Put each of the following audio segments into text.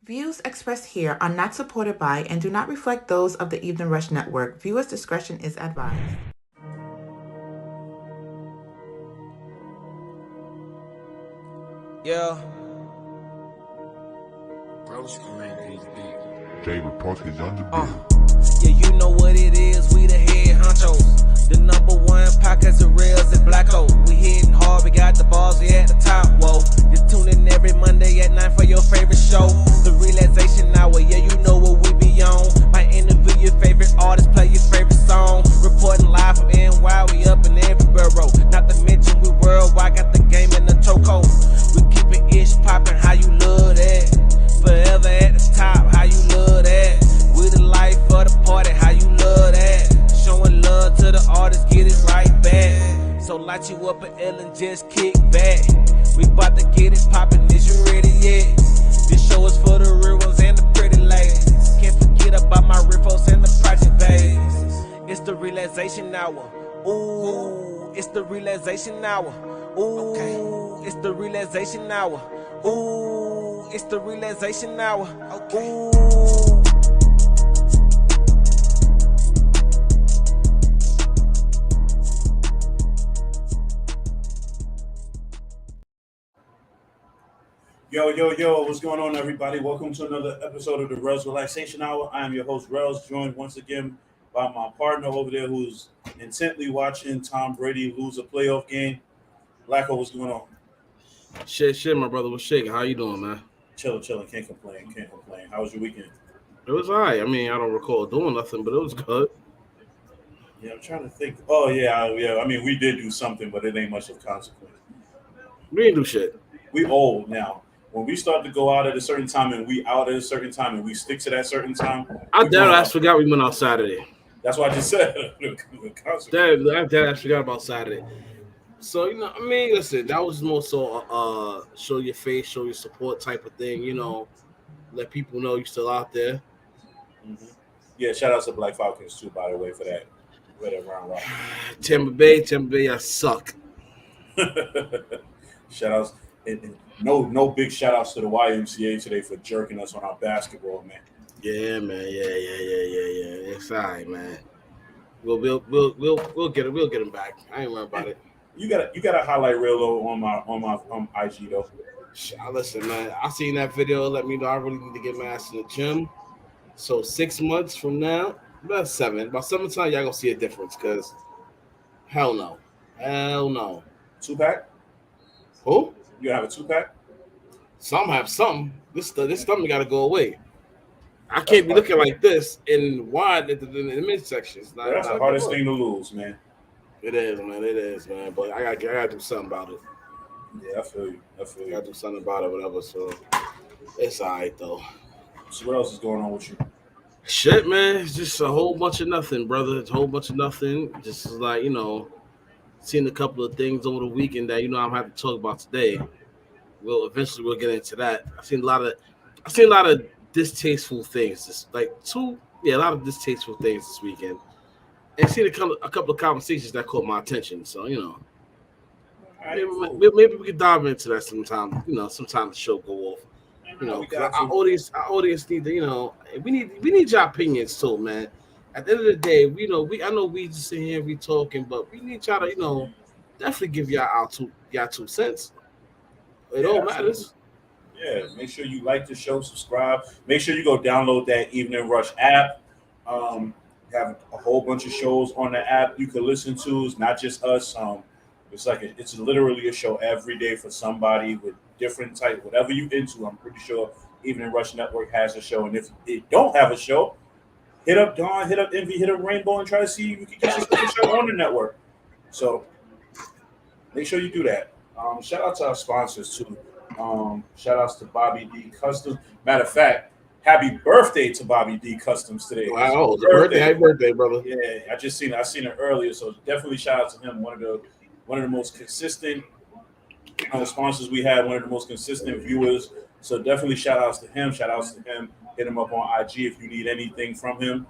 Views expressed here are not supported by and do not reflect those of the Evening Rush Network. Viewers' discretion is advised. Yeah. David Parker's on the beat. Yeah, you know what it is. We the head honchos. The number one podcast of Rellz and Blacko. We hitting hard. We got the balls. We at the top. Whoa. Just tune in every Monday at 9 for your favorite show. The Relaxation Hour. Yeah, you know what we be on. Might interview your favorite artist. Play your favorite song. Reporting live from NY. We up in every borough. Not to mention we worldwide. Got the game in the chokehold. We keep it ish popping. How you love that? Forever at the top. How you love that? We the life of the party, how you love that? Showing love to the artists, get it right back. So light you up an L and just kick back. We bout to get it poppin', is you ready yet? This show is for the real ones and the pretty ladies. Can't forget about my riffos and the project babies. It's the Relaxation Hour. Ooh, it's the Relaxation Hour. Ooh, it's the Relaxation Hour. Ooh, it's the Relaxation Hour. Ooh. Yo, what's going on, everybody? Welcome to another episode of the Rellz Relaxation Hour. I am your host, Rellz, joined once again by my partner over there who's intently watching Tom Brady lose a playoff game. Blacko, what's going on? Shit, my brother. What's shaking? How you doing, man? Chilling. Can't complain. How was your weekend? It was all right. I mean, I don't recall doing nothing, but it was good. Yeah, I'm trying to think. Oh, yeah. I mean, we did do something, but it ain't much of consequence. We didn't do shit. We old now. When we start to go out at a certain time and we out at a certain time and we stick to that certain time. I forgot we went out Saturday. That's what I just said. I forgot about Saturday. So, I mean, listen, that was more so show your face, show your support type of thing, let people know you're still out there. Mm-hmm. Yeah, shout out to Black Falcons too, by the way, for that round rock. Tampa Bay, I suck. Shout outs. And no big shout outs to the YMCA today for jerking us on our basketball, man. Yeah, man. Yeah. It's all right, man. We'll get it. We'll get him back. I ain't worried about it. You got a highlight reel though on my IG though. Listen, man. I seen that video. Let me know I really need to get my ass in the gym. So 6 months from now, about summertime, y'all gonna see a difference. Cause hell no. 2-pack. Who? You have a 2-pack? Some have some. This stomach got to go away. I can't be looking like this in wide in the midsection. That's the hardest thing to lose, man. It is, man. But I gotta do something about it. Yeah, I feel you. Gotta do something about it, whatever. So it's all right though. So what else is going on with you? Shit, man. It's just a whole bunch of nothing, brother. It's a whole bunch of nothing. Just like seen a couple of things over the weekend that I'm gonna have to talk about today. We'll get into that. I've seen a lot of distasteful things. A lot of distasteful things this weekend. And seen a couple of conversations that caught my attention. So maybe we could dive into that sometime. Sometime the show go off. Our audience need to. We need your opinions too, man. At the end of the day, I know we just sit here and we talking, but we need y'all to, definitely give y'all 2 cents. It all matters. Yeah, make sure you like the show, subscribe. Make sure you go download that Evening Rush app. Have a whole bunch of shows on the app you can listen to. It's not just us. It's literally a show every day for somebody with different type, whatever you into. I'm pretty sure Evening Rush Network has a show, and if it don't have a show, hit up Dawn, hit up Envy, hit up Rainbow, and try to see if you can get your show on the network. So make sure you do that. Shout out to our sponsors too. Shout outs to Bobby D Customs. Matter of fact, happy birthday to Bobby D Customs today. Wow, happy birthday, brother. Yeah, I seen it earlier, so definitely shout out to him. One of the most consistent sponsors we had, one of the most consistent viewers. So definitely shout outs to him. Hit him up on IG if you need anything from him.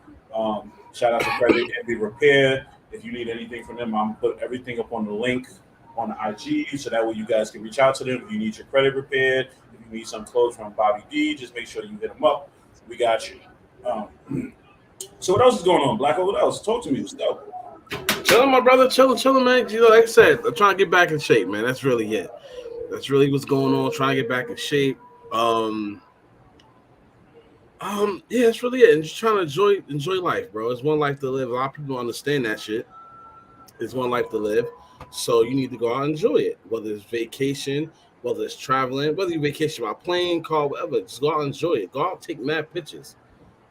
Shout out to Credit Envy Repair. If you need anything from them, I'm gonna put everything up on the link on the IG, so that way you guys can reach out to them if you need your credit repaired, if you need some clothes from Bobby D, just make sure you hit him up. We got you. So what else is going on, Blacko? What else? Talk to me. What's up? Chilling, my brother. Chilling, man. You know, like I said, I'm trying to get back in shape, man. That's really it. That's really what's going on. Trying to get back in shape. Yeah, that's really it. And just trying to enjoy life, bro. It's one life to live. A lot of people don't understand that shit. It's one life to live. So you need to go out and enjoy it. Whether it's vacation, whether it's traveling, whether you vacation by plane, car, whatever. Just go out and enjoy it. Go out and take mad pictures.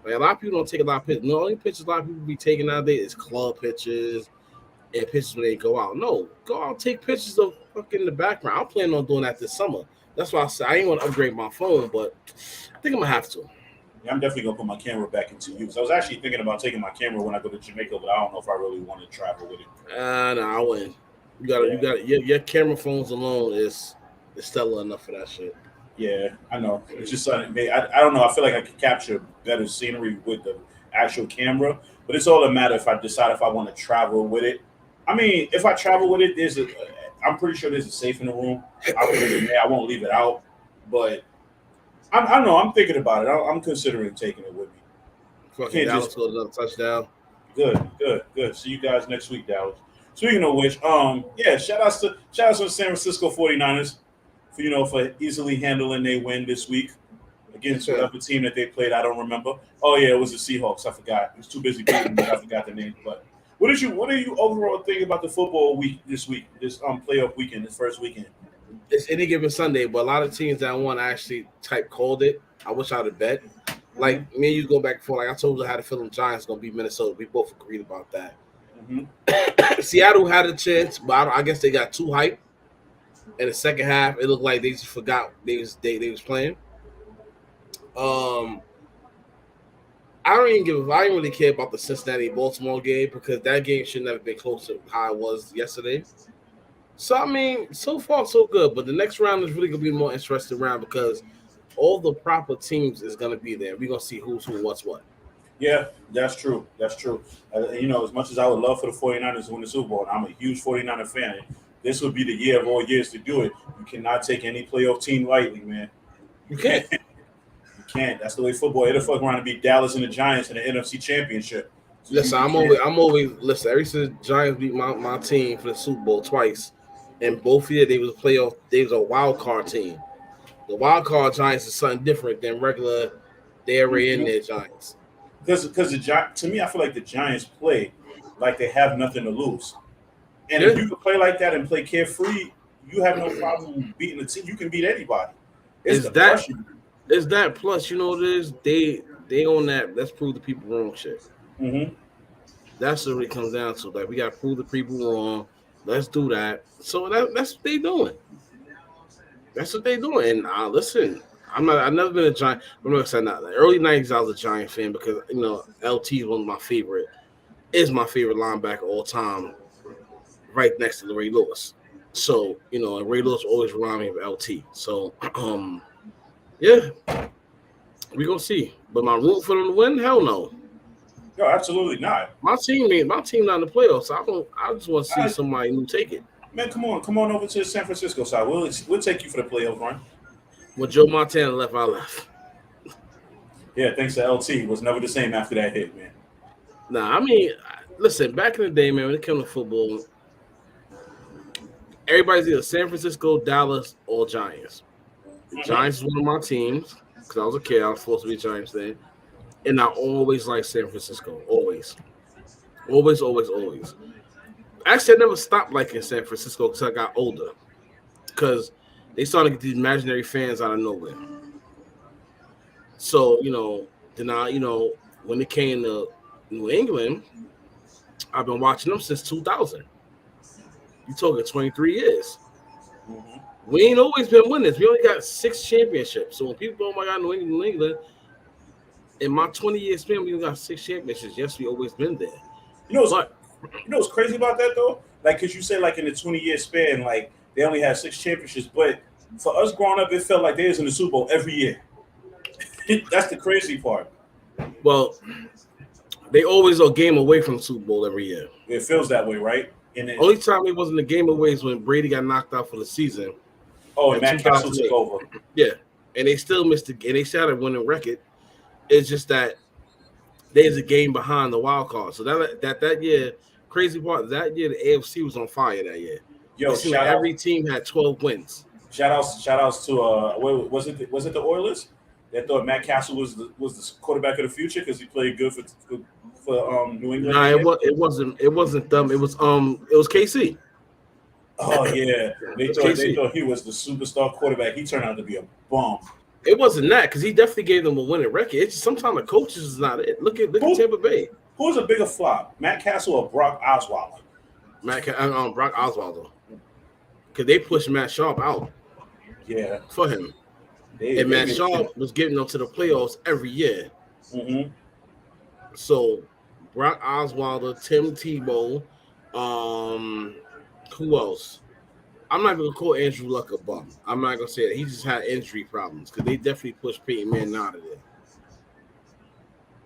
Like, a lot of people don't take a lot of pictures. The only pictures a lot of people be taking nowadays is club pictures and pictures when they go out. No, go out and take pictures of fucking the background. I'm planning on doing that this summer. That's why I said I ain't want to upgrade my phone, but I think I'm gonna have to. Yeah, I'm definitely gonna put my camera back into use. I was actually thinking about taking my camera when I go to Jamaica, but I don't know if I really want to travel with it. No, I wouldn't. You got your camera phones alone is stellar enough for that shit. Yeah, I know. It's just something. I don't know. I feel like I could capture better scenery with the actual camera, but it's all a matter if I decide if I want to travel with it. I mean, if I travel with it, I'm pretty sure there's a safe in the room. I'll put it in there. I won't leave it out, but I don't know. I'm thinking about it. I'm considering taking it with me. Fucking Dallas scored another touchdown. Good. See you guys next week, Dallas. Speaking of which, yeah, shout outs to the San Francisco 49ers for easily handling their win this week against whatever team that they played. I don't remember. Oh yeah, it was the Seahawks. I forgot. I was too busy beating them. I forgot the name. But what do you overall think about the football week this week, this playoff weekend, this first weekend? It's any given Sunday, but a lot of teams that won actually called it. I wish I'd have bet. Like, me and you go back and forth. Like, I told you how the Philly Giants going to beat Minnesota. We both agreed about that. Mm-hmm. Seattle had a chance, but I guess they got too hyped. In the second half, it looked like they just forgot they was playing. I didn't really care about the Cincinnati-Baltimore game because that game should never been close to how it was yesterday. So, I mean, so far, so good. But the next round is really going to be a more interesting round because all the proper teams is going to be there. We're going to see who's who, what's what. Yeah, that's true. As much as I would love for the 49ers to win the Super Bowl, and I'm a huge 49er fan, this would be the year of all years to do it. You cannot take any playoff team lightly, man. You can't. You can't. That's the way football. It'll fuck around and beat Dallas and the Giants in the NFC Championship. So listen, I'm always listen. Ever since the Giants beat my team for the Super Bowl twice, and both years they was a playoff. They was a wild card team. The wild card Giants is something different than regular. They're already in there Giants. Because to me, I feel like the Giants play like they have nothing to lose. And if you can play like that and play carefree, you have no problem beating the team. You can beat anybody. Is that plus, you know what it is? They on that let's prove the people wrong shit. Mm-hmm. That's what it comes down to. Like, we got to prove the people wrong. Let's do that. So that's what they doing. That's what they doing. And listen, I've never been a Giant. I'm not saying that. Like, early 90s, I was a Giant fan because LT is one of my favorite. Is my favorite linebacker all time. Right next to Ray Lewis. So, and Ray Lewis always remind me of LT. So, yeah, we're going to see. But am I rooting for them to win? Hell no. No, absolutely not. My team not in the playoffs. So I just want to see somebody new take it. Man, come on over to the San Francisco side. We'll take you for the playoff run. When Joe Montana left, I left. Yeah, thanks to LT. It was never the same after that hit, man. Nah, I mean, listen, back in the day, man, when it came to football, everybody's either San Francisco, Dallas, or Giants. The Giants is one of my teams because I was a kid. I was supposed to be a Giants fan. And I always liked San Francisco. Always. Actually, I never stopped liking San Francisco until I got older because they started to get these imaginary fans out of nowhere. So, then when it came to New England, I've been watching them since 2000. You talking 23 years. Mm-hmm. We ain't always been winners. We only got 6 championships. So when people go, oh my God, New England, in my 20-year span, we got 6 championships. Yes, we always been there. You know what's crazy about that though? Like, cause you say like in the 20-year span, like they only had 6 championships, but for us growing up, it felt like they was in the Super Bowl every year. That's the crazy part. Well, they always are a game away from the Super Bowl every year. It feels that way, right? And then, only time it wasn't a game away is when Brady got knocked out for the season. Oh, and Matt Castle took over. Yeah. and they still missed the. And they still had a winning record. It's just that there's a game behind the wild card. So that year, crazy part that year, the AFC was on fire that year. Yo, it seemed like every team had 12 wins. Shout outs to was it the Oilers that thought Matt Castle was the quarterback of the future because he played good for New England. Nah, it wasn't them. It was KC. Oh yeah, they thought he was the superstar quarterback. He turned out to be a bum. It wasn't that because he definitely gave them a winning record. It's just sometimes the coaches is not it. Look at Tampa Bay. Who's a bigger flop, Matt Castle or Brock Osweiler? Brock Osweiler, because they pushed Matt Sharp out. Yeah, for him, and Matt Sharp was getting them to the playoffs every year. Mm-hmm. So Brock Osweiler, Tim Tebow, who else? I'm not gonna call Andrew Luck a bum. I'm not gonna say that. He just had injury problems because they definitely pushed Peyton Manning out of there.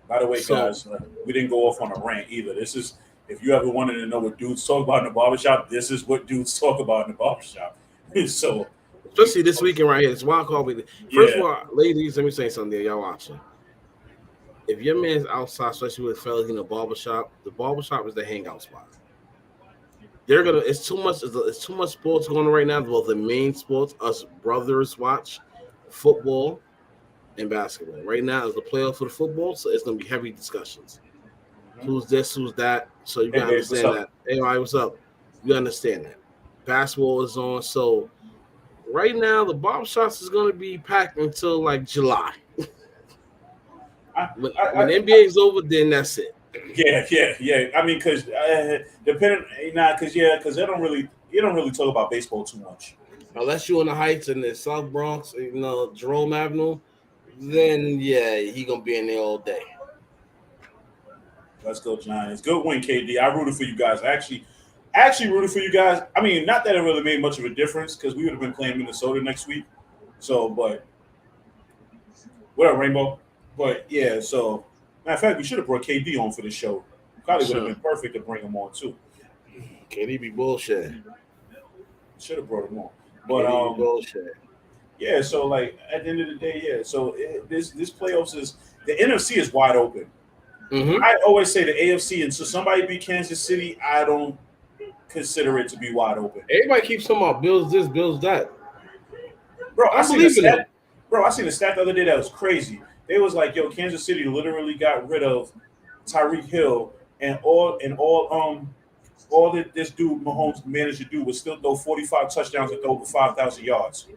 By the way, guys, we didn't go off on a rant either. This is, if you ever wanted to know what dudes talk about in the barbershop, this is what dudes talk about in the barbershop. So, especially this weekend right here, it's wild card week. First of all, ladies, let me say something there. Y'all watching. If your man's outside, especially with fellas in the barbershop is the hangout spot. It's too much sports going on right now. Well, the main sports us brothers watch football and basketball. Right now is the playoff for the football, so it's gonna be heavy discussions. Mm-hmm. Who's this, who's that? So you gotta understand that. Hey, all right, what's up? You understand that. Basketball is on, so right now the barbershops is gonna be packed until like July. When NBA is over, then that's it. Yeah. I mean, because because they don't really talk about baseball too much. Unless you're in the Heights and the South Bronx, Jerome Avenue, then yeah, he gonna be in there all day. Let's go Giants. Good win, KD. I rooted for you guys. Actually rooted for you guys. I mean, not that it really made much of a difference because we would have been playing Minnesota next week. So, but what up, Rainbow? But yeah, so matter of fact, we should have brought KD on for the show. Probably would have been perfect to bring him on too. KD be bullshit. Should have brought him on, but bullshit. Yeah, so like at the end of the day, yeah. So this playoffs is the NFC is wide open. Mm-hmm. I always say the AFC, and so somebody beat Kansas City, I don't consider it to be wide open. Everybody keeps talking about Bills this, Bills that. Bro, I seen a stat the other day that was crazy. They was like, yo, Kansas City literally got rid of Tyreek Hill and all that this dude Mahomes managed to do was still throw 45 touchdowns and throw over 5,000 yards.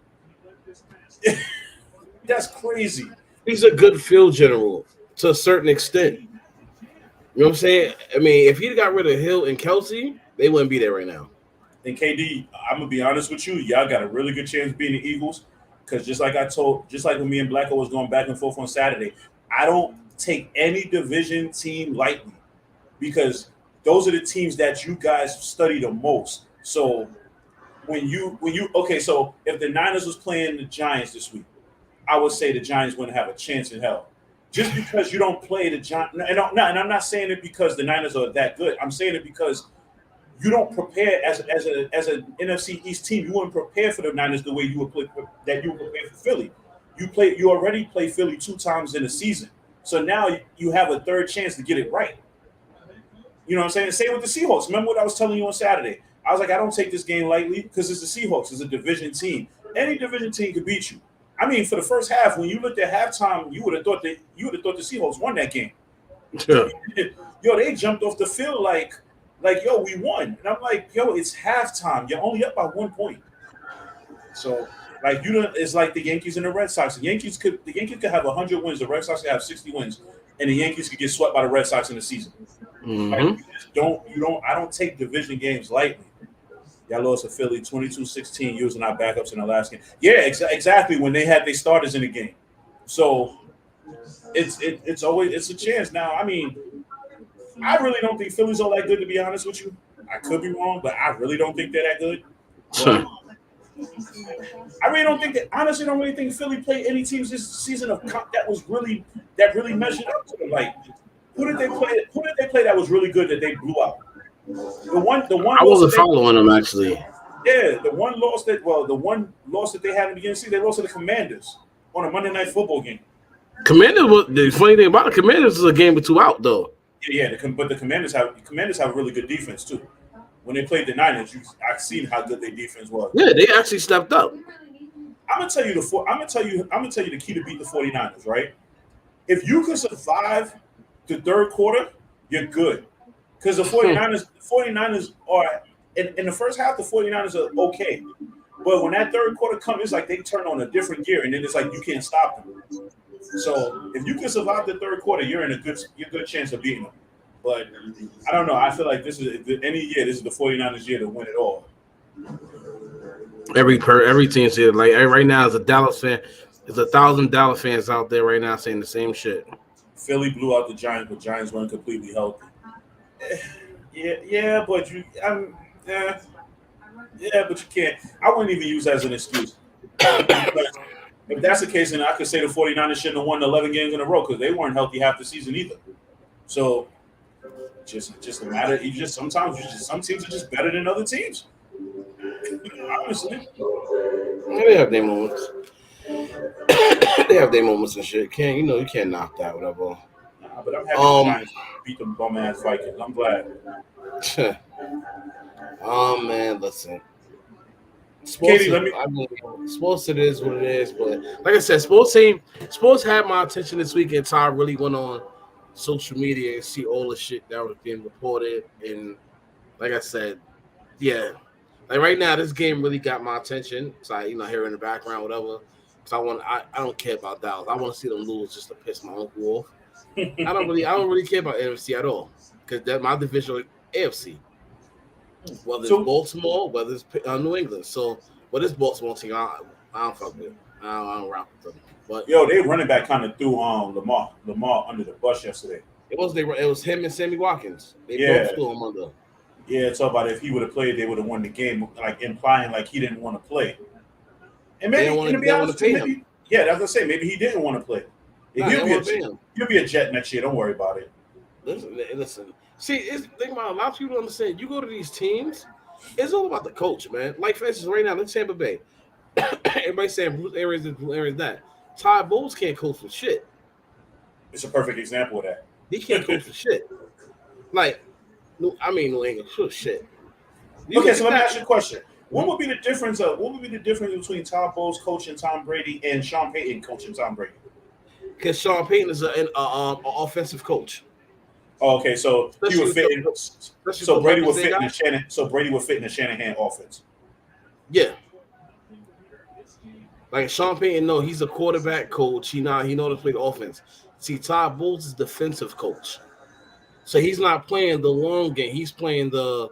That's crazy. He's a good field general to a certain extent. You know what I'm saying? I mean, if he got rid of Hill and Kelsey, they wouldn't be there right now. And KD, I'm gonna be honest with you, y'all got a really good chance of being the Eagles. Because just like when me and Blacko was going back and forth on Saturday, I don't take any division team lightly because those are the teams that you guys study the most. So so if the Niners was playing the Giants this week, I would say the Giants wouldn't have a chance in hell. Just because you don't play the Giants, and I'm not saying it because the Niners are that good. I'm saying it because you don't prepare as an NFC East team. You wouldn't prepare for the Niners the way you would prepare for Philly. You already play Philly 2 times in a season, so now you have a third chance to get it right. You know what I'm saying? Same with the Seahawks. Remember what I was telling you on Saturday? I was like, I don't take this game lightly because it's the Seahawks. It's a division team. Any division team could beat you. I mean, for the first half, when you looked at halftime, you would have thought the Seahawks won that game. Yeah. Yo, they jumped off the field like, yo, we won. And I'm like, yo, it's halftime. You're only up by 1 point. So, like, it's like the Yankees and the Red Sox. The Yankees could have 100 wins. The Red Sox could have 60 wins. And the Yankees could get swept by the Red Sox in the season. Mm-hmm. Like, I don't take division games lightly. Y'all lost to Philly 22-16 using our backups in the last game. Yeah, exactly. When they had their starters in the game. So, it's always a chance. Now, I mean, I really don't think Philly's all that good, to be honest with you. I could be wrong, but I really don't think they're that good. I really don't think that. Honestly, don't really think Philly played any teams this season that really measured up to them. Like, who did they play that was really good that they blew out? The one. I wasn't following them actually. Yeah, the one loss that they had in the beginning of the season, they lost to the Commanders. on a Monday Night Football game. Commanders. The funny thing about the Commanders is a game or two out though. Yeah, but the Commanders have a really good defense too. When they played the Niners, I've seen how good their defense was. Yeah, they actually stepped up. I'm gonna tell you the key to beat the 49ers, right? If you can survive the third quarter, you're good. Because the 49ers are in the first half, the 49ers are okay. But when that third quarter comes, it's like they turn on a different gear, and then it's like you can't stop them. So if you can survive the third quarter, you're in a good chance of beating them. But I don't know. I feel like this is the 49ers year to win it all. Every team's here. Like right now, as a Dallas fan, there's 1,000 Dallas fans out there right now saying the same shit. Philly blew out the Giants, but Giants weren't completely healthy. Yeah, but but you can't. I wouldn't even use that as an excuse. If that's the case, then I could say the 49ers shouldn't have won 11 games in a row because they weren't healthy half the season either. So just a matter. Some teams are just better than other teams. Honestly, they have their moments. They have their moments and shit. You can't knock that, whatever. Nah, but I'm happy the Giants beat them bum ass Vikings. I'm glad. Oh man, listen. Katie, sports it is what it is, but like I said, sports had my attention this weekend. So I really went on social media and see all the shit that was being reported, and like I said, yeah, like right now this game really got my attention. So I, hear in the background, whatever. Because I don't care about Dallas. I want to see them lose just to piss my uncle off. I don't really care about NFC at all because that's my division, AFC. Whether it's Baltimore, whether it's New England. So, this Baltimore team, I don't fuck with. I don't rock with them. But they running back kind of threw Lamar under the bus yesterday. It was him and Sammy Watkins. They both threw him under. Yeah, it's all about if he would have played, they would have won the game, like implying like he didn't want to play. And maybe, to be honest, that's what I say. Maybe he didn't want to play. He'll be a Jet next year. Don't worry about it. Listen. See, think about a lot of people don't understand. You go to these teams, it's all about the coach, man. Like for instance, right now in Tampa Bay, everybody saying Bruce Arians this, Bruce Arians that. Todd Bowles can't coach for shit. It's a perfect example of that. He can't coach for shit. Like, New England, shit. Okay, so let me ask you a question. What would be the difference between Todd Bowles coaching Tom Brady and Sean Payton coaching Tom Brady? Because Sean Payton is an offensive coach. Oh, okay, so he would fit in. So Brady would fit in the Shanahan. So Brady would fit in the Shanahan offense. Yeah. Like Sean Payton, no, he's a quarterback coach. He knows to play the offense. See, Todd Bowles is defensive coach, so he's not playing the long game. He's playing the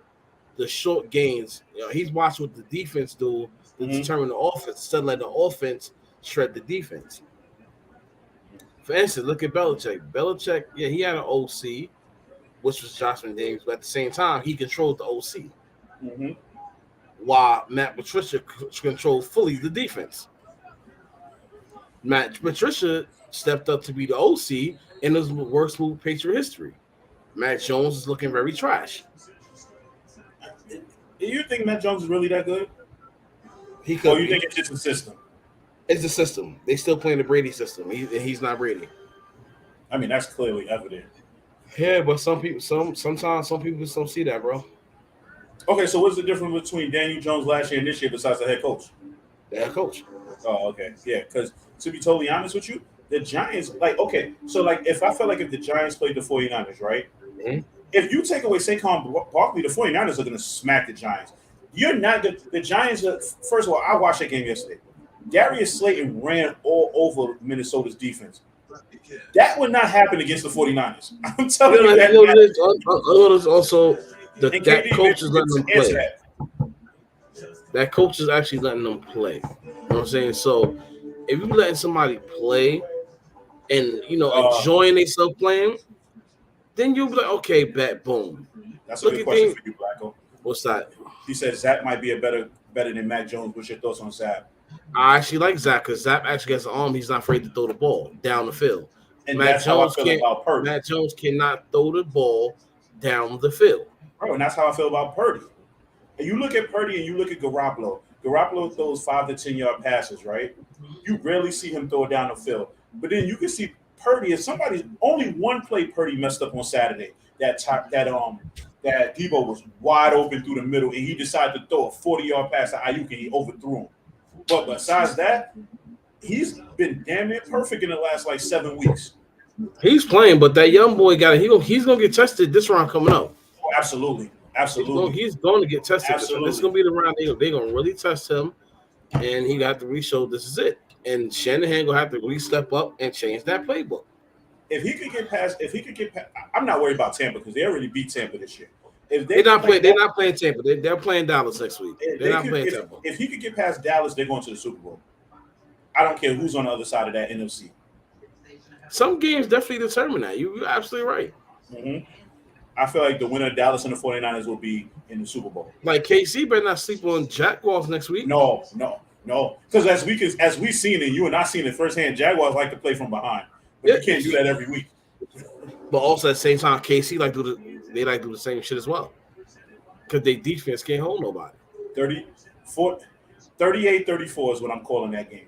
short games. He's watching what the defense do to determine the offense instead of letting the offense shred the defense. For instance, look at Belichick. Belichick, he had an OC, which was Josh McDaniels, but at the same time, he controlled the OC. Mm-hmm. While Matt Patricia controlled fully the defense. Matt Patricia stepped up to be the OC in the worst move in Patriot history. Matt Jones is looking very trash. Do you think Matt Jones is really that good? He could. Or you think it's just a system? It's the system. They still playing the Brady system. He's not Brady. I mean, that's clearly evident. Yeah, but sometimes some people just don't see that, bro. Okay, so what's the difference between Daniel Jones last year and this year besides the head coach? The head coach. Oh, okay. Yeah, because to be totally honest with you, the Giants, if the Giants played the 49ers, right? Mm-hmm. If you take away Saquon Barkley, the 49ers are going to smack the Giants. You're not the Giants. First of all, I watched that game yesterday. Darius Slayton ran all over Minnesota's defense. That would not happen against the 49ers. I'm telling you that. Also, that coach is letting them play. That coach is actually letting them play. You know what I'm saying? So, if you're letting somebody play and, enjoying themselves playing, then you'll be like, okay, bet, boom. That's a good question for you, Blacko. What's that? He said Zach might be better than Mac Jones. What's your thoughts on Zach? I actually like Zach because Zach actually has an arm. He's not afraid to throw the ball down the field. And Mac Jones cannot throw the ball down the field. Bro, and that's how I feel about Purdy. And you look at Purdy and you look at Garoppolo. Garoppolo throws 5 to 10 yard passes, right? You rarely see him throw it down the field. But then you can see Purdy, if somebody's only one play Purdy messed up on Saturday, that Debo was wide open through the middle, and he decided to throw a 40-yard pass to Ayuk, and he overthrew him. But besides that, he's been damn near perfect in the last like 7 weeks. He's playing, but that young boy he's gonna get tested this round coming up. Oh, absolutely. He's going to get tested. Absolutely. This is going to be the round they're going to really test him, and he got to re-show this is it. And Shanahan going to have to really step up and change that playbook. If he could get past, I'm not worried about Tampa because they already beat Tampa this year. They're not playing Tampa. They're playing Dallas next week. They're not playing Tampa. If he could get past Dallas, they're going to the Super Bowl. I don't care who's on the other side of that NFC. Some games definitely determine that. You're absolutely right. Mm-hmm. I feel like the winner of Dallas and the 49ers will be in the Super Bowl. Like KC better not sleep on Jaguars next week. No. Because as we've seen it, you and I seen it firsthand, Jaguars like to play from behind. But you can't do that every week. But also at the same time, KC like to do the same shit as well. Because their defense can't hold nobody. 38-34 is what I'm calling that game.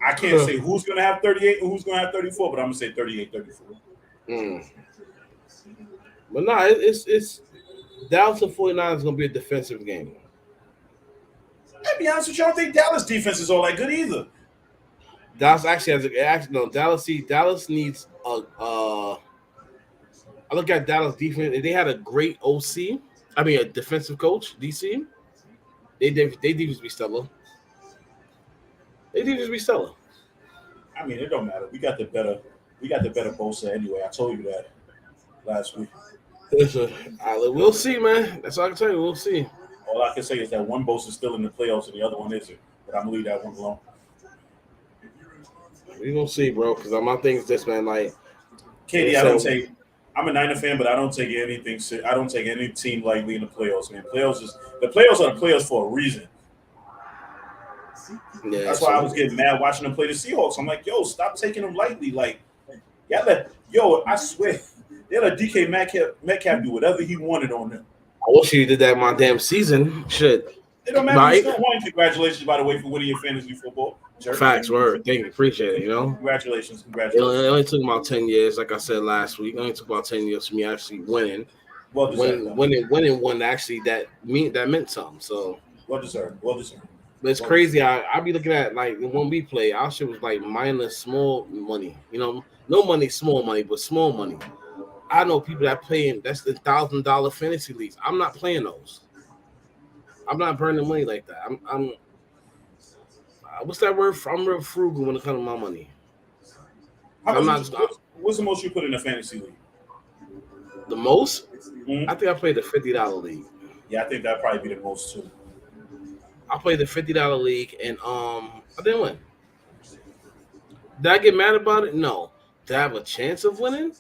I can't say who's going to have 38 and who's going to have 34, but I'm going to say 38-34. But no, it's Dallas and 49ers is going to be a defensive game. I'll be honest with you, I don't think Dallas defense is all that good either. Dallas Dallas needs I look at Dallas defense. If they had a great OC, a defensive coach, DC, they defense be stellar. They defense be stellar. I mean, it don't matter. We got the better Bosa anyway. I told you that last week. Listen, we'll see, man. That's all I can tell you. We'll see. All I can say is that one Bosa is still in the playoffs and the other one isn't. But I'm gonna leave that one alone. We gonna see, bro. Because my thing is this, man. Like, KD, I'm a Niner fan, but I don't take anything. I don't take any team lightly in the playoffs, man. The playoffs are the playoffs for a reason. Yeah, that's why I was getting mad watching them play the Seahawks. I'm like, yo, stop taking them lightly. Like, I swear, they let DK Metcalf do whatever he wanted on them. I wish he did that my damn season. Shit. It don't matter. You still won. Congratulations, by the way, for winning your fantasy football. Facts, word. Thank you. Appreciate it, Congratulations. It only took about 10 years, like I said last week. It only took about 10 years for me actually winning. Well deserved. Winning one actually that meant something. So well deserved. But it's crazy. I be looking at like when we play, our shit was like minus small money. No money, small money, but small money. I know people that playing that's the $1,000 fantasy leagues. I'm not playing those. I'm not burning money like that. I'm what's that word? I'm real frugal when it comes to my money. What's the most you put in a fantasy league? The most? Mm-hmm. I think I played the $50 league. Yeah, I think that'd probably be the most too. I played the $50 league and I didn't win. Did I get mad about it? No. Did I have a chance of winning?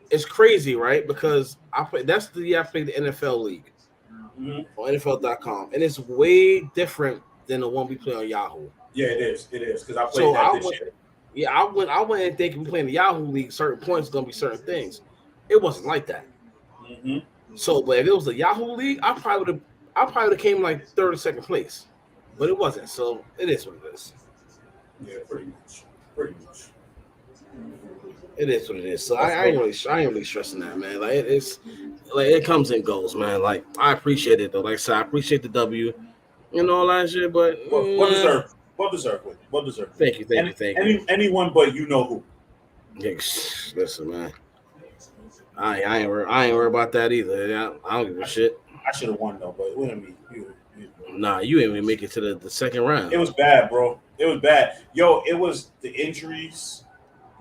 It's crazy, right? Because that's the year I played the NFL league on NFL.com, and it's way different than the one we play on Yahoo. Yeah, it is. Because I played that this year. Yeah, I went and thinking we playing the Yahoo league, certain points gonna be certain things. It wasn't like that. Mm-hmm. So, but if it was the Yahoo league, I probably would have came like third or second place, but it wasn't. So it is what it is. Yeah, pretty much. It is what it is. So I ain't really stressing that, man. Like it's like it comes and goes, man. Like I appreciate it though. Like I said, I appreciate the W and all that shit, but well deserved. Thank you. Anyone but you know who. Listen, man. I ain't worried about that either. I don't give a shit. I should have won though, but what I mean, Nah, you ain't even make it to the second round. It was bad, bro. It was bad. Yo, it was the injuries.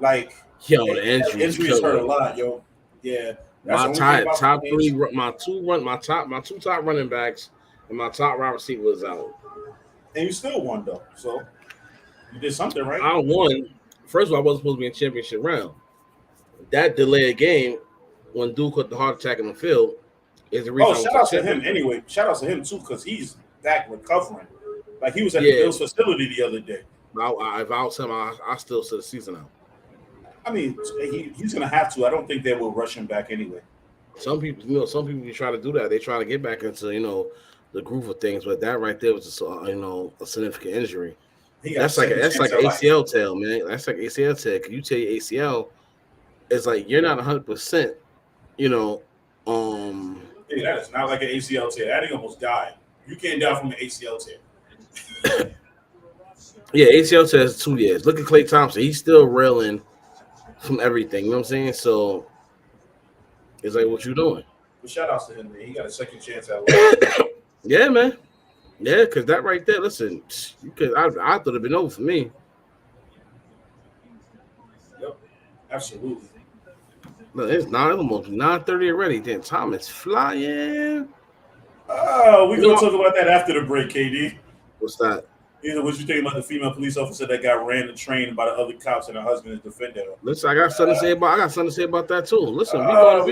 Like, the injuries hurt a lot, yo. Yeah. My top three, my two top running backs, and my top wide receiver was out. And you still won though, so you did something right. I won. First of all, I wasn't supposed to be in championship round. That delayed game when Duke got the heart attack in the field is the reason. Shout out to him anyway. Shout out to him too, because he's back recovering. Like he was at the Bills facility the other day. If I was him, I still see the season out. I mean, he's gonna have to. I don't think they will rush him back anyway. Some people try to do that. They try to get back into the groove of things, but that right there was just a significant injury. He got a That's like second that's chance like at life. ACL tail, man. That's like ACL tail. Cause you tear your ACL, it's like you're not 100%. You know, um, Hey, that is not like an ACL tear. That thing almost died. You can't die from an ACL tear. yeah, ACL tail is 2 years. Look at Klay Thompson; he's still reeling from everything. You know what I'm saying? So it's like, what you doing? But shout outs to him, man. He got a second chance at life. Yeah, man. Yeah, because that right there, listen, you could I thought it'd been over for me. Yep, absolutely. Look, it's almost 9:30 already. Then time is flying. Oh, we're You gonna know talk about that after the break, KD. what's that? Either what you think about the female police officer that got ran and trained by the other cops and her husband is defending her. Listen, I got something to say about that too. Listen, Uh,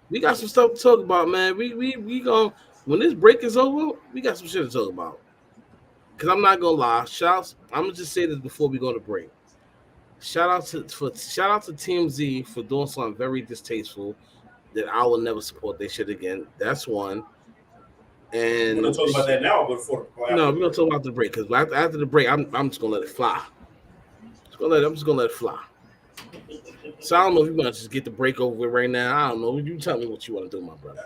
we got some stuff to talk about, man. We going when this break is over, we got some shit to talk about. Cause I'm not gonna lie, shouts. I'm gonna just say this before we go to break. Shout out to Team Z for doing something very distasteful that I will never support their shit again. That's one. we're gonna And talk about that now, but before no, after we're the gonna break. talk about the break because after the break, I'm just gonna let it fly. I'm just gonna let it fly. So I don't know if you want to just get the break over with right now. I don't know. You tell me what you want to do, my brother.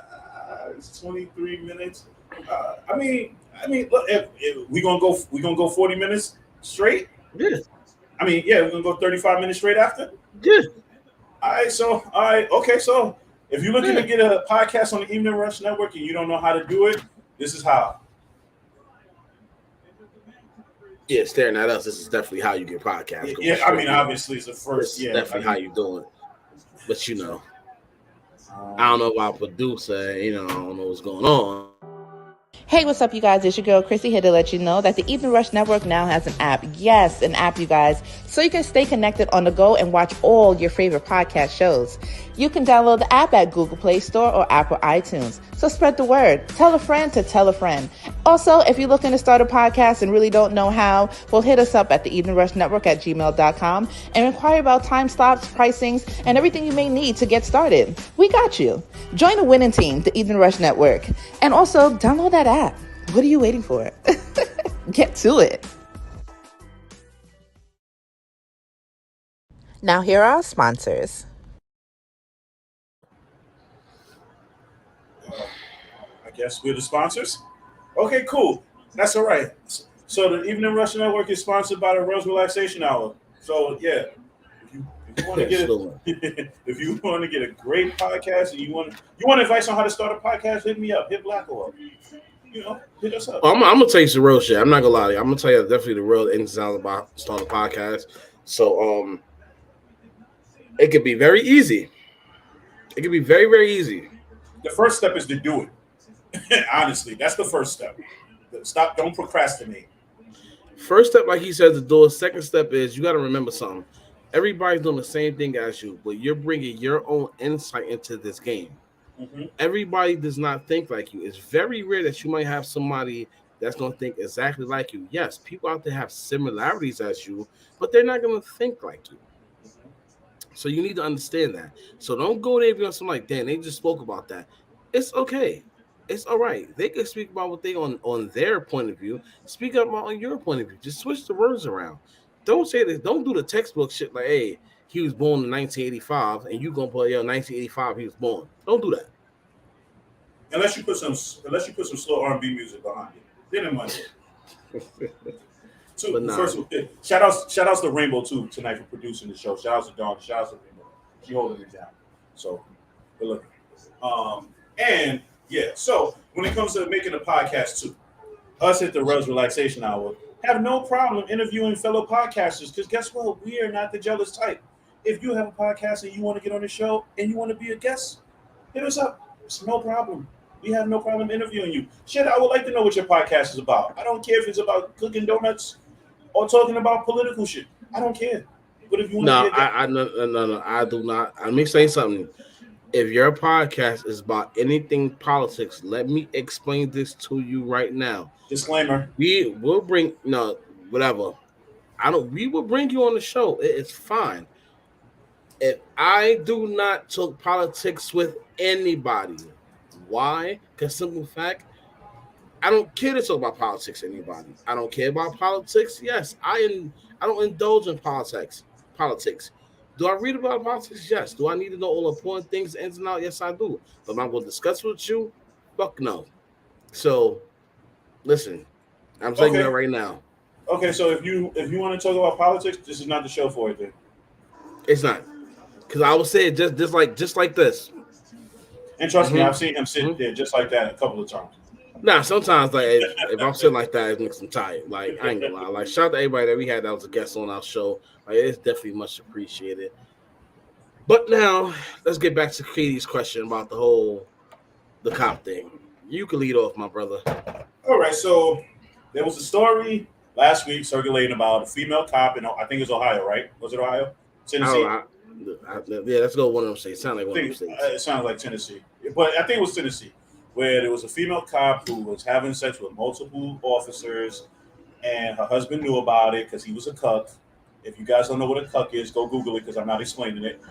It's 23 minutes. Look, if we gonna go 40 minutes straight. Yeah, Yeah, we're gonna go 35 minutes straight after. yeah, Okay. So if you're looking to yeah. get a podcast on the Evening Rush Network and you don't know how to do it, this is how. Yeah, staring at us. This is definitely how you get podcasts going Yeah, straight. obviously it's the This first. is Yeah, definitely how you do it. But I don't know about producer. I don't know what's going on. Hey, what's up, you guys? It's your girl, Chrissy, here to let you know that the Evening Rush Network now has an app. Yes, an app, you guys. So you can stay connected on the go and watch all your favorite podcast shows. You can download the app at Google Play Store or Apple iTunes. So spread the word. Tell a friend to tell a friend. Also, if you're looking to start a podcast and really don't know how, well, hit us up at the Evening Rush Network at gmail.com and inquire about time slots, pricings, and everything you may need to get started. We got you. Join the winning team, the Evening Rush Network. And also, download that app. What are you waiting for? Get to it. Now, here are our sponsors. I guess we're the sponsors. Okay, cool. That's all right. So the Evening Rush Network is sponsored by the Rellz Relaxation Hour. So yeah, if you want to get Sure. if you want to get a great podcast and you want advice on how to start a podcast, hit me up. Hit Blacko up. Hit us up. I'm gonna tell you some real shit. I'm not gonna lie to you. I'm gonna tell you definitely the real ins and outs about starting a podcast. So it could be very easy. It could be very, very easy. The first step is to do it. Honestly, that's the first step. Stop. Don't procrastinate. First step, like he said, to do it. Second step is you got to remember something. Everybody's doing the same thing as you, but you're bringing your own insight into this game. Mm-hmm. Everybody does not think like you. It's very rare that you might have somebody that's going to think exactly like you. Yes, people out there have similarities as you, but they're not going to think like you. So you need to understand that. So don't go there because something like, damn, they just spoke about that. It's okay. It's all right. They can speak about what they on their point of view. Speak up on your point of view. Just switch the words around. Don't say this. Don't do the textbook shit like, hey, he was born in 1985, and you gonna put 1985 he was born. Don't do that. Unless you put some slow R&B music behind it, then it might work. But nah. First, shout outs to Rainbow too tonight for producing the show. Shout outs to Dawn. Shout outs to Rainbow. She holding it down. So good looking. And yeah, so when it comes to making a podcast too, us at the Rellz Relaxation Hour have no problem interviewing fellow podcasters because guess what? We are not the jealous type. If you have a podcast and you want to get on the show and you want to be a guest, hit us up. It's no problem. We have no problem interviewing you. Shit, I would like to know what your podcast is about. I don't care if it's about cooking donuts or talking about political shit. I don't care. But if you want No, to no, I do not. Let me say something. If your podcast is about anything politics, let me explain this to you right now. Disclaimer. We will bring whatever. We will bring you on the show. It's fine. If I do not talk politics with anybody, why? Because simple fact, I don't care to talk about politics to anybody. I don't care about politics. Yes, I don't indulge in politics. Politics. Do I read about politics? Yes. Do I need to know all the important things, ins and outs? Yes, I do. But am I going to discuss with you? Fuck no. So listen, I'm saying that Okay. right now. Okay. So if you want to talk about politics, this is not the show for it. Then. It's not because I would say it just like this. And trust me, Mm-hmm. I've seen him sit there just like that a couple of times. Nah, sometimes like if I'm sitting like that, it makes me tired. Like I ain't gonna lie. Like shout out to everybody that we had that was a guest on our show. Like it's definitely much appreciated. But now let's get back to Katie's question about the cop thing. You can lead off, my brother. All right. So there was a story last week circulating about a female cop in I think it's Ohio, right? Was it Ohio? Tennessee. Yeah, let's go one of them states. Sound like one of them states. It sounds like Tennessee, but I think it was Tennessee, where there was a female cop who was having sex with multiple officers, and her husband knew about it because he was a cuck. If you guys don't know what a cuck is, go Google it because I'm not explaining it.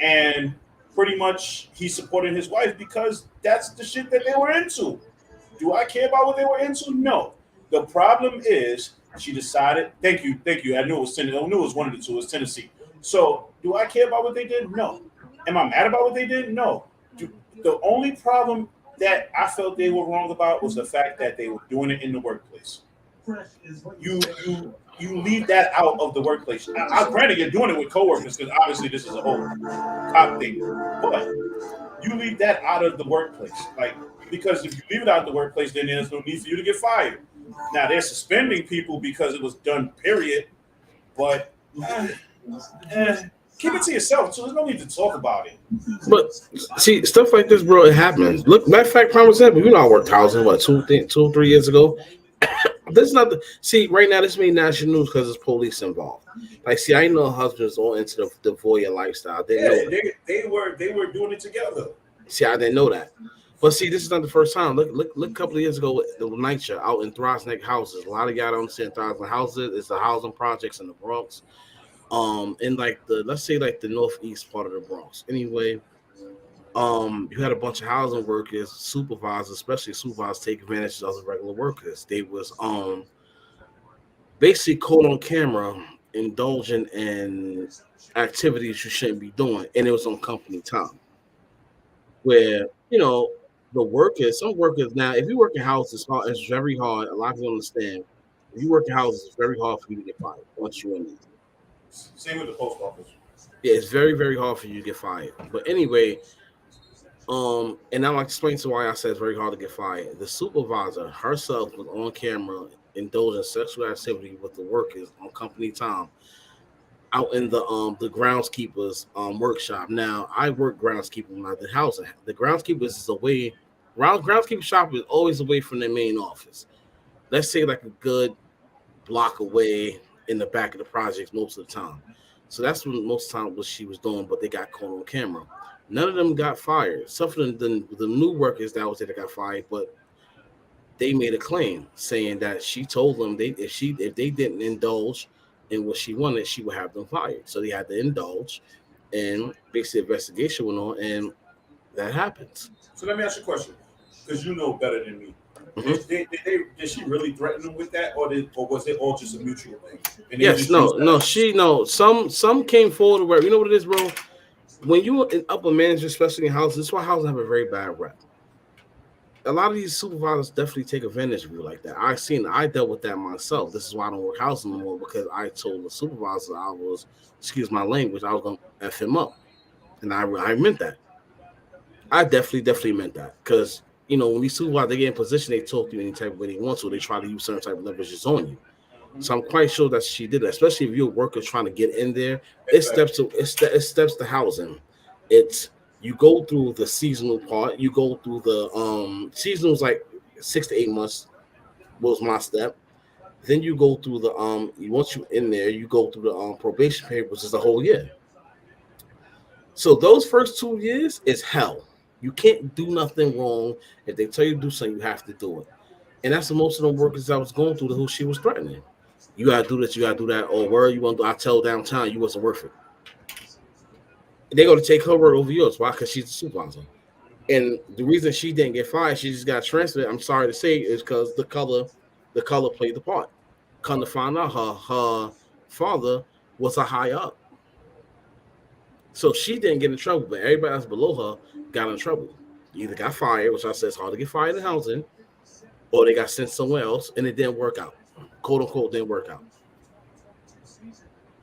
And pretty much he supported his wife because that's the shit that they were into. Do I care about what they were into? No. The problem is she decided. Thank you. I knew it was Tennessee. I knew it was one of the two. It was Tennessee. So do I care about what they did? No. Am I mad about what they did? No. The only problem that I felt they were wrong about was the fact that they were doing it in the workplace. You leave that out of the workplace. Granted, you're doing it with coworkers because obviously this is a whole cop thing, but you leave that out of the workplace. Like, because if you leave it out of the workplace, then there's no need for you to get fired. Now they're suspending people because it was done, period. But keep it to yourself. So there's no need to talk about it. But see, stuff like this, bro, it happens. Look, matter of fact, prime example, you know, I worked housing, 2-3 years ago. This is not right now. This made national news because there's police involved. Like, see, I know husbands all into the voyeur lifestyle. They were doing it together. See, I didn't know that. But see, this is not the first time. Look a couple of years ago with the NYCHA out in Throsneck houses. A lot of y'all don't understand Throsneck houses. It's the housing projects in the Bronx. In like let's say the northeast part of the Bronx. Anyway, you had a bunch of housing workers, supervisors, especially supervisors, take advantage of the regular workers. They was basically caught on camera indulging in activities you shouldn't be doing, and it was on company time. Where some workers now, if you work in houses, it's very hard. A lot of people understand. If you work in houses, it's very hard for you to get fired once you're in there. Same with the post office. Yeah, it's very, very hard for you to get fired. But anyway, and I'll explain to why I said it's very hard to get fired. The supervisor herself was on camera indulging sexual activity with the workers on company time out in the groundskeepers workshop. Now, I work groundskeeping at the housing. The groundskeepers is away. Groundskeeper shop is always away from their main office. Let's say like a good block away in the back of the projects most of the time. So that's what most of the time what she was doing, but they got caught on camera. None of them got fired. Some of them, the new workers that was there that got fired, but they made a claim saying that she told them if they didn't indulge in what she wanted, she would have them fired. So they had to indulge, and basically investigation went on, and that happens. So let me ask you a question, because you know better than me. Mm-hmm. Did she really threaten them with that, or was it all just a mutual thing? Yes, some came forward where you know what it is, bro. When you an upper manager, especially in houses, this is why houses have a very bad rep. A lot of these supervisors definitely take advantage of you like that. I dealt with that myself. This is why I don't work housing anymore, because I told the supervisor excuse my language, I was gonna F him up, and I meant that. I definitely meant that, because when these supervisors they get in position, they talk to you any type of way they want to. They try to use certain type of leverages on you. So I'm quite sure that she did that, especially if you're a worker trying to get in there. It steps to housing. It's you go through the seasonal part. You go through the seasonal is like 6 to 8 months was my step. Then you go through the once you're in there, you go through the probation period, which is a whole year. So those first 2 years is hell. You can't do nothing wrong. If they tell you to do something, you have to do it. And that's what most of the workers I was going through who she was threatening. You gotta do this, you gotta do that, or where you want to do, I tell downtown you wasn't worth it. They're gonna take her word over yours. Why? Because she's the supervisor. And the reason she didn't get fired, she just got transferred. I'm sorry to say, is because the color played the part. Come to find out, her father was a high up, so she didn't get in trouble, but everybody else below her got in trouble. Either got fired, which I said it's hard to get fired in housing, or they got sent somewhere else, and it didn't work out. "Quote unquote," didn't work out.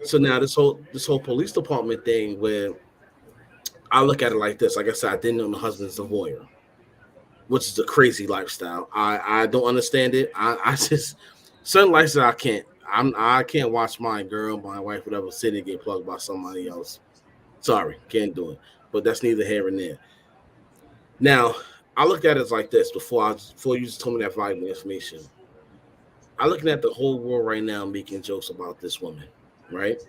So now this whole police department thing, where I look at it like this. Like I said, I didn't know the husband's a lawyer, which is a crazy lifestyle. I don't understand it. I just certain lifestyle I can't. I can't watch my girl, my wife, whatever, sit and get plugged by somebody else. Sorry, can't do it. But that's neither here and there. Now, I look at it like this before you just told me that valuable information. I'm looking at the whole world right now making jokes about this woman, right?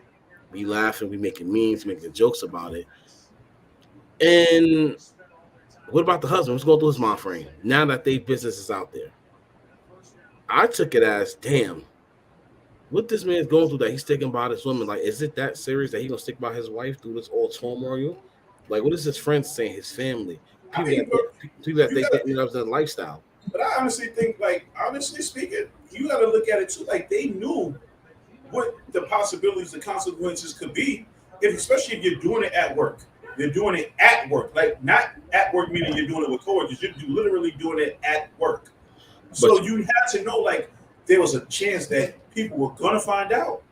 We laughing, we making memes, making jokes about it. And what about the husband? What's going through his mind frame now that they business is out there? I took it as, damn, what this man's going through, that he's thinking about his woman. Like, is it that serious that he gonna stick by his wife through this all turmoil? Like, what is his friends saying? His family, people that they get up their lifestyle. But I honestly think, like, honestly speaking, you got to look at it too. Like, they knew what the possibilities, the consequences could be, especially if you're doing it at work. You're doing it at work, like not at work meaning you're doing it with coworkers. You're literally doing it at work. So you had to know, like, there was a chance that people were gonna find out.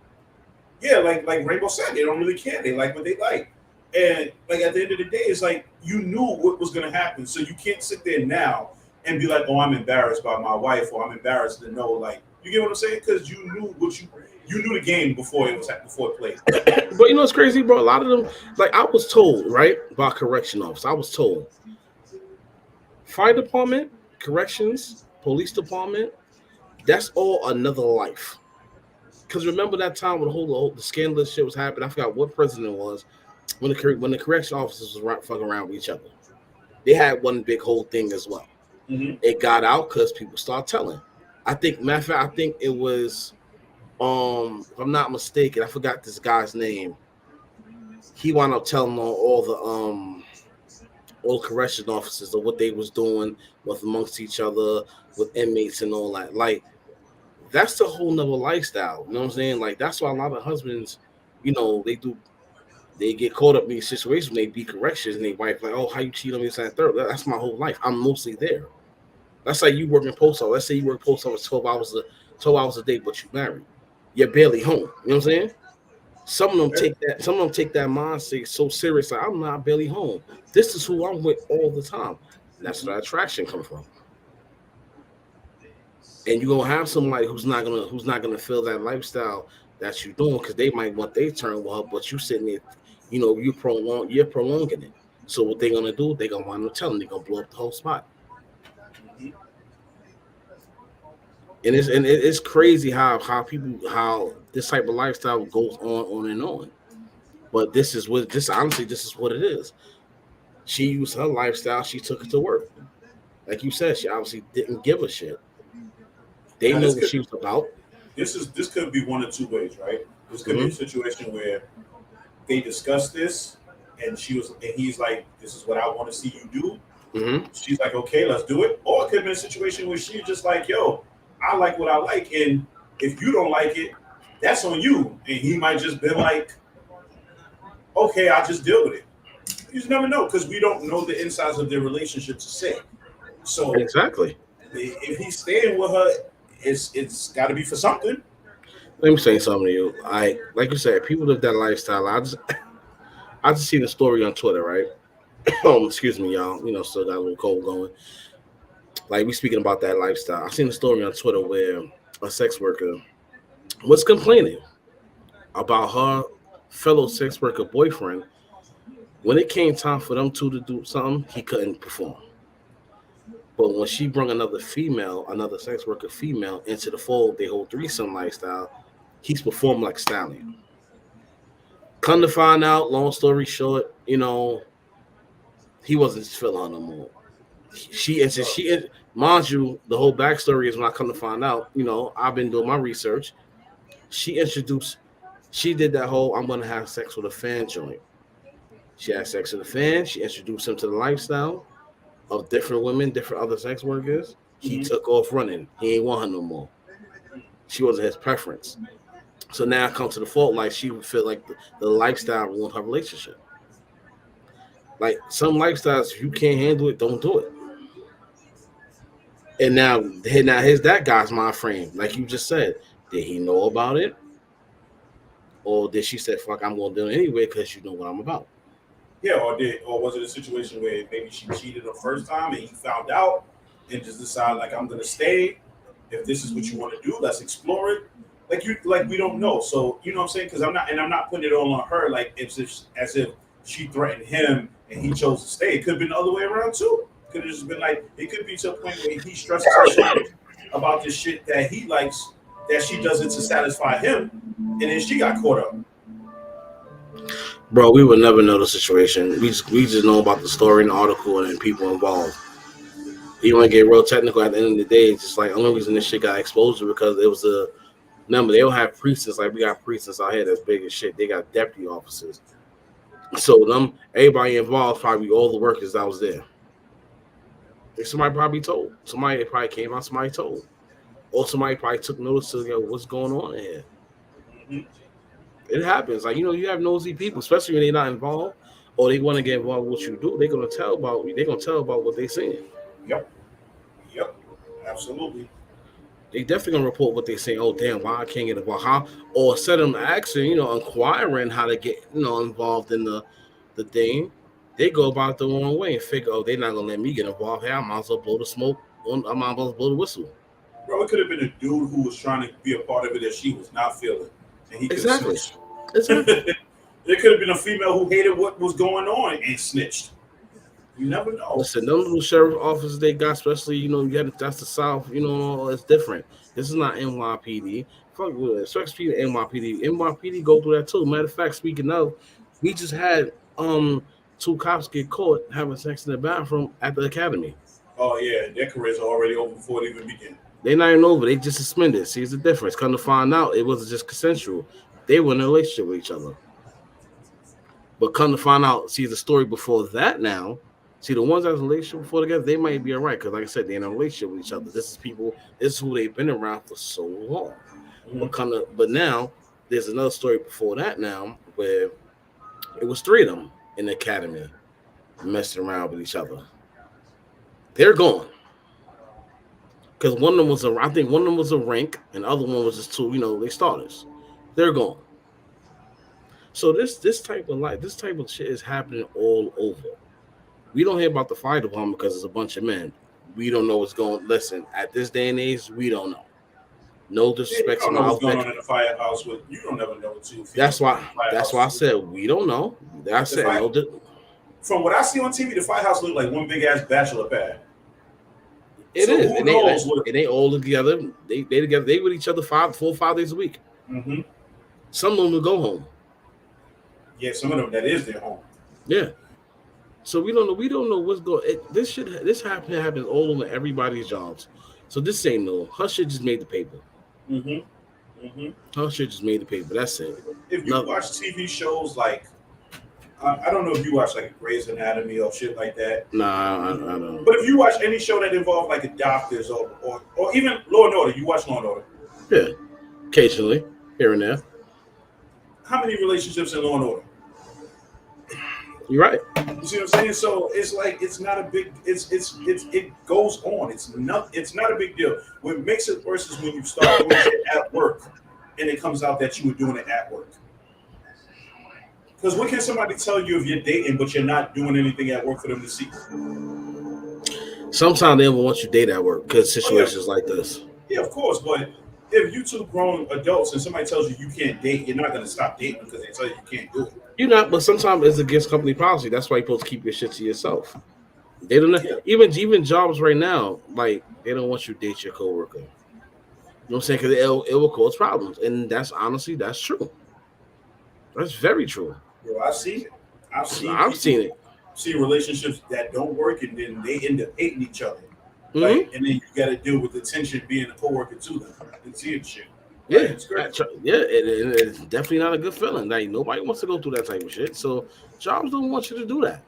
Yeah, like Rainbow said, they don't really care. They like what they like, and like at the end of the day, it's like you knew what was gonna happen. So you can't sit there now and be like, "Oh, I'm embarrassed by my wife," or "I'm embarrassed to know." Like, you get what I'm saying? Because you knew you knew the game before it played. But you know what's crazy, bro? A lot of them, like I was told, right, by correction officer, I was told, fire department, corrections, police department, that's all another life. Because remember that time when the scandalous shit was happening? I forgot what president it was when the correction officers was fucking around with each other. They had one big whole thing as well. Mm-hmm. It got out because people started telling. I think, matter of fact, I think it was. If I'm not mistaken, I forgot this guy's name. He wound up telling on all the correction officers of what they was doing with amongst each other, with inmates and all that. Like, that's a whole nother lifestyle. You know what I'm saying? Like, that's why a lot of husbands, you know, they get caught up in these situations when they be corrections and they wife like, "Oh, how you cheat on me?" And third. That's my whole life. I'm mostly there. That's like you working post office. Let's say you work post office 12 hours a day, but you married. You're barely home. You know what I'm saying? Some of them take that mindset so serious. Like, I'm not barely home. This is who I'm with all the time. And that's where that attraction comes from. And you're gonna have somebody who's not gonna feel that lifestyle that you're doing, because they might want their turn with her, but you sitting there, you know, you're prolonging it. So what they're gonna do? They're gonna wind up telling. They're gonna blow up the whole spot. And it's crazy how this type of lifestyle goes on and on. But this is what it is. She used her lifestyle, she took it to work. Like you said, she obviously didn't give a shit. They know what she was about. This could be one of two ways, right? This could be a situation where they discussed this and he's like, "This is what I want to see you do." Mm-hmm. She's like, "Okay, let's do it." Or it could be a situation where she's just like, "Yo, I like what I like, and if you don't like it, that's on you." And he might just be like, "Okay, I'll just deal with it." You just never know, because we don't know the insides of their relationship to say. So exactly, if he's staying with her, it's got to be for something. Let me say something to you. Like you said, people live that lifestyle. I just seen a story on Twitter, right? Excuse me, y'all. You know, still got a little cold going. Like, we speaking about that lifestyle. I seen a story on Twitter where a sex worker was complaining about her fellow sex worker boyfriend. When it came time for them two to do something, he couldn't perform. But when she brought another sex worker female into the fold, they whole threesome lifestyle, he's performed like stallion. Come to find out, long story short, you know, he wasn't feeling her no more. Mind you, the whole backstory is when I come to find out, you know, I've been doing my research. She did that whole "I'm gonna have sex with a fan" joint. She had sex with a fan. She introduced him to the lifestyle. of different women, different other sex workers. He took off running. He ain't want her no more. She wasn't his preference. So now I come to the fault, like she would feel like the lifestyle ruined her relationship. Like some lifestyles, if you can't handle it, don't do it. And now here's that guy's mind frame. Like you just said, did he know about it? Or did she say, fuck, I'm gonna do it anyway because you know what I'm about? Yeah, or was it a situation where maybe she cheated the first time and he found out and just decided like I'm gonna stay. If this is what you want to do, let's explore it. Like we don't know. So you know what I'm saying? Because I'm not putting it all on her. Like as if she threatened him and he chose to stay. It could have been the other way around too. Could have just been like it could be to a point where he stresses her so much about this shit that he likes that she does it to satisfy him, and then she got caught up. Bro, we would never know the situation. We just know about the story and the article and then people involved. You want to get real technical at the end of the day, it's just like the only reason this shit got exposed was because it was a remember they don't have precincts like we got precincts out here that's big as shit. They got deputy officers. So everybody involved, probably all the workers that was there. Somebody probably told. Somebody probably came out, somebody told. Or somebody probably took notice of what's going on in here. Mm-hmm. It happens. Like, you have nosy people, especially when they're not involved or they want to get involved with what you do. They're going to tell about what they're seeing. Yep. Absolutely. They definitely going to report what they're saying. Oh, damn, why I can't get involved? How? Or set them asking, inquiring how to get, involved in the thing. They go about the wrong way and figure, oh, they're not going to let me get involved. Hey, I might as well blow the smoke. I might as well blow the whistle. Bro, it could have been a dude who was trying to be a part of it that she was not feeling. And he exactly. It could have been a female who hated what was going on and snitched. You never know. Listen, those little sheriff officers they got, especially, that's the South, it's different. This is not NYPD. Fuck with it. Especially NYPD. NYPD go through that too. Matter of fact, speaking of, we just had 2 cops get caught having sex in the bathroom at the academy. Oh, yeah. Their careers are already over before it even began. They're not even over. They just suspended. See, it's the difference. Come to find out, it wasn't just consensual. They were in a relationship with each other. But come to find out, see the story before that now. See, the ones that was in a relationship before together, they might be all right. Because like I said, they're in a relationship with each other. This is who they've been around for so long. Mm-hmm. But now, there's another story before that now where it was 3 of them in the academy messing around with each other. They're gone. Because one of them was a rank, and the other one was just 2, they starters. They're gone. So this type of shit is happening all over. We don't hear about the fire department because it's a bunch of men. We don't know what's going. Listen, at this day and age, we don't know. No disrespect to what's going on in the firehouse. You don't ever know too. That's why I said we don't know. From what I see on TV, the firehouse look like one big ass bachelor pad. It is. And they all together. They together. They with each other 4 or 5 days a week. Mm-hmm. Some of them will go home. Yeah, some of them that is their home. Yeah. So we don't know what's going. This happens all over everybody's jobs. So this ain't no. Her shit just made the paper. Mm-hmm. Mm-hmm. Her shit just made the paper. That's it. If you watch TV shows like, I don't know if you watch like Grey's Anatomy or shit like that. Nah, I don't. But if you watch any show that involves like a doctors or even Law and Order, you watch Law and Order. Yeah, occasionally here and there. How many relationships in Law and Order? You're right. You see what I'm saying? So it's like it's not a big. It goes on. It's not a big deal. What makes it worse is when you start doing it at work, and it comes out that you were doing it at work. Because what can somebody tell you if you're dating, but you're not doing anything at work for them to see? Sometimes they don't want you to date at work because situations like this. Yeah, of course. But if you 2 grown adults and somebody tells you can't date, you're not going to stop dating because they tell you can't do it. You're not, but sometimes it's against company policy. That's why you're supposed to keep your shit to yourself. They don't even jobs right now, like they don't want you to date your coworker. You know what I'm saying? Because it will cause problems, and that's true. That's very true. Yo, I've seen it. I've seen it. See relationships that don't work, and then they end up hating each other. Mm-hmm. Like, and then you got to deal with the tension being a coworker to them and seeing shit. Yeah, like, it's great. It's definitely not a good feeling. Like nobody wants to go through that type of shit. So jobs don't want you to do that.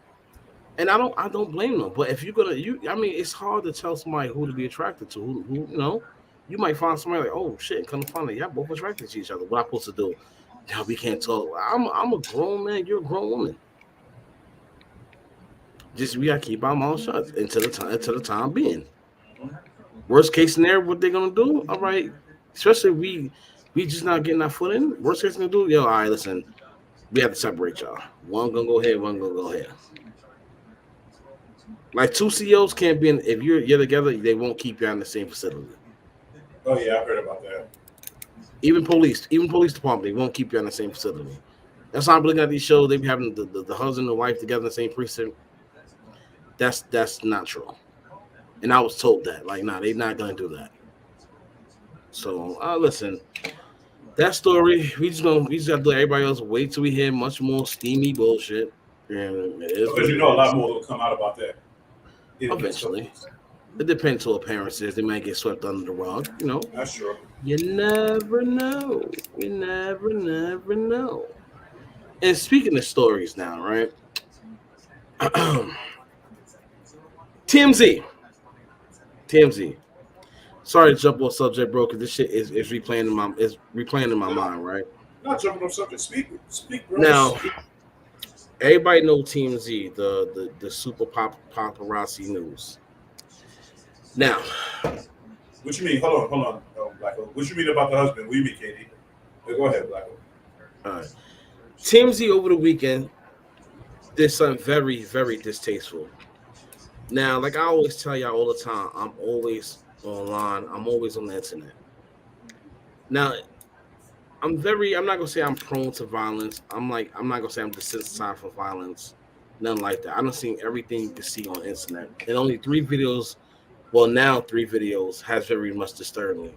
And I don't blame them. But if you're gonna, I mean, it's hard to tell somebody who to be attracted to. Who you know, you might find somebody like, oh shit, come to find out, y'all both attracted to each other. What I supposed to do? Now we can't talk. I'm a grown man. You're a grown woman. Just we gotta keep our mouth shut until the time being. Worst case scenario, what they're gonna do? All right, especially if we just not getting our foot in. Worst case gonna do, yo, all right, listen, we have to separate y'all. One gonna go ahead, one gonna go ahead. Like two CEOs can't be in. If you're together, they won't keep you in the same facility. Oh yeah, I heard about that. Even police department, they won't keep you in the same facility. That's why I'm looking at these shows. They be having the husband and wife together in the same precinct. That's not true. And I was told that, like, nah, they're not gonna do that. So listen, that story, we just gotta let everybody else wait till we hear much more steamy bullshit. And because you know a lot more will come out about that. Eventually. It depends who a parent says. They might get swept under the rug, you know. That's true. You never know. You never know. And speaking of stories now, right? TMZ. Sorry to jump off subject, bro, because this shit is replaying in my mind, right? Not jumping off subject. Speak, bro. Now, everybody know TMZ, the super paparazzi news. Now, what you mean? Hold on, Blacko. What you mean about the husband? What you mean, Katie? Go ahead, Blacko. All right. TMZ over the weekend did something very, very distasteful. Now, like I always tell y'all all the time, I'm always online. I'm always on the internet. Now, I'm not gonna say I'm prone to violence. I'm not gonna say I'm desensitized for violence. Nothing like that. I done seen everything you can see on the internet. And only 3 videos, well now 3 videos has very much disturbed me.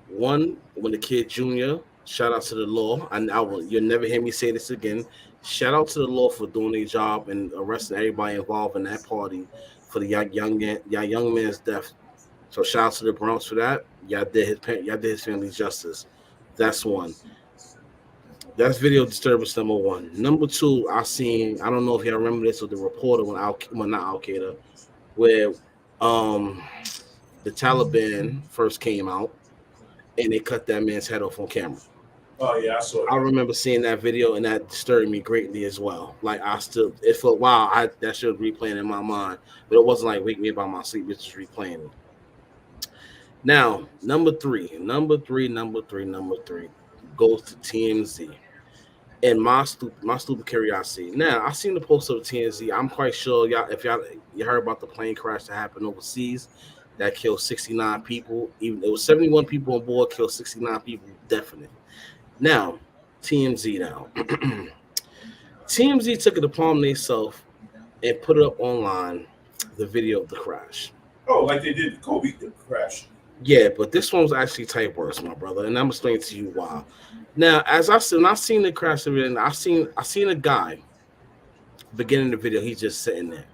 One, when the kid Junior, shout out to the law. You'll never hear me say this again. Shout out to the law for doing their job and arresting everybody involved in that party for the young man's death. So shout out to the Bronx for that. Y'all did his family justice. That's one. That's video disturbance number 1. Number 2, I don't know if y'all remember this, with the reporter not Al Qaeda, where the Taliban first came out and they cut that man's head off on camera. Oh yeah, I saw it. I remember seeing that video, and that disturbed me greatly as well. Like it felt wow, that shit was replaying in my mind, but it wasn't like wake me up out my sleep. It's just replaying it. Now, number three goes to TMZ and my stupid curiosity. Now, I seen the post of TMZ. I'm quite sure you heard about the plane crash that happened overseas that killed 69 people. Even there was 71 people on board, killed 69 people, definite. Now, TMZ now. TMZ took it upon themselves and put it up online, the video of the crash. Oh, like they did the Kobe crash. Yeah, but this one was actually type worse, my brother, and I'm explaining to you why. Now, as I seen the crash, and I seen a guy beginning the video. He's just sitting there.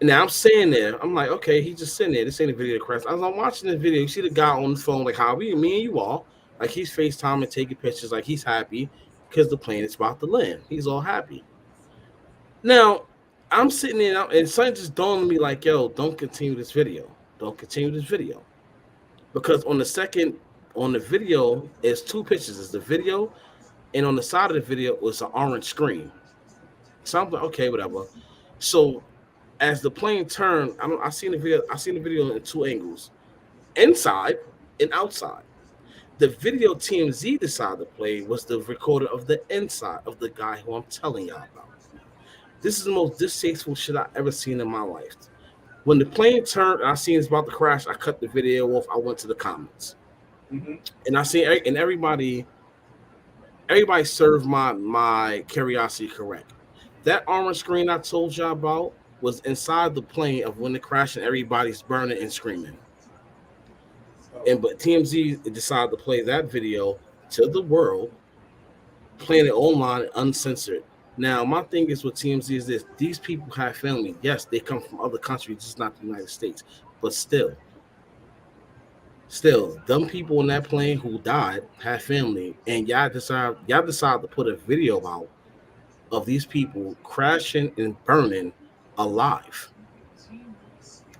Now I'm sitting there. I'm like, okay, he's just sitting there. This ain't a video crash. As I'm watching the video, you see the guy on the phone, like how me and you all, like he's FaceTiming, taking pictures, like he's happy because the plane is about to land. He's all happy. Now I'm sitting there, and something just dawned on me, like, yo, don't continue this video. Don't continue this video. Because on the video, it's 2 pictures. It's the video, and on the side of the video was an orange screen. So I'm like, okay, whatever. So as the plane turned, I seen the video in 2 angles, inside and outside. The video TMZ decided to play was the recorder of the inside of the guy who I'm telling y'all about. This is the most distasteful shit I've ever seen in my life. When the plane turned, I seen it's about to crash. I cut the video off. I went to the comments, and I see, and everybody served my curiosity correct. That orange screen I told y'all about was inside the plane of when the crash and everybody's burning and screaming. But TMZ decided to play that video to the world, playing it online uncensored. Now, my thing is with TMZ is this: these people have family. Yes, they come from other countries, just not the United States. But still, them people in that plane who died have family, and y'all decide to put a video out of these people crashing and burning alive.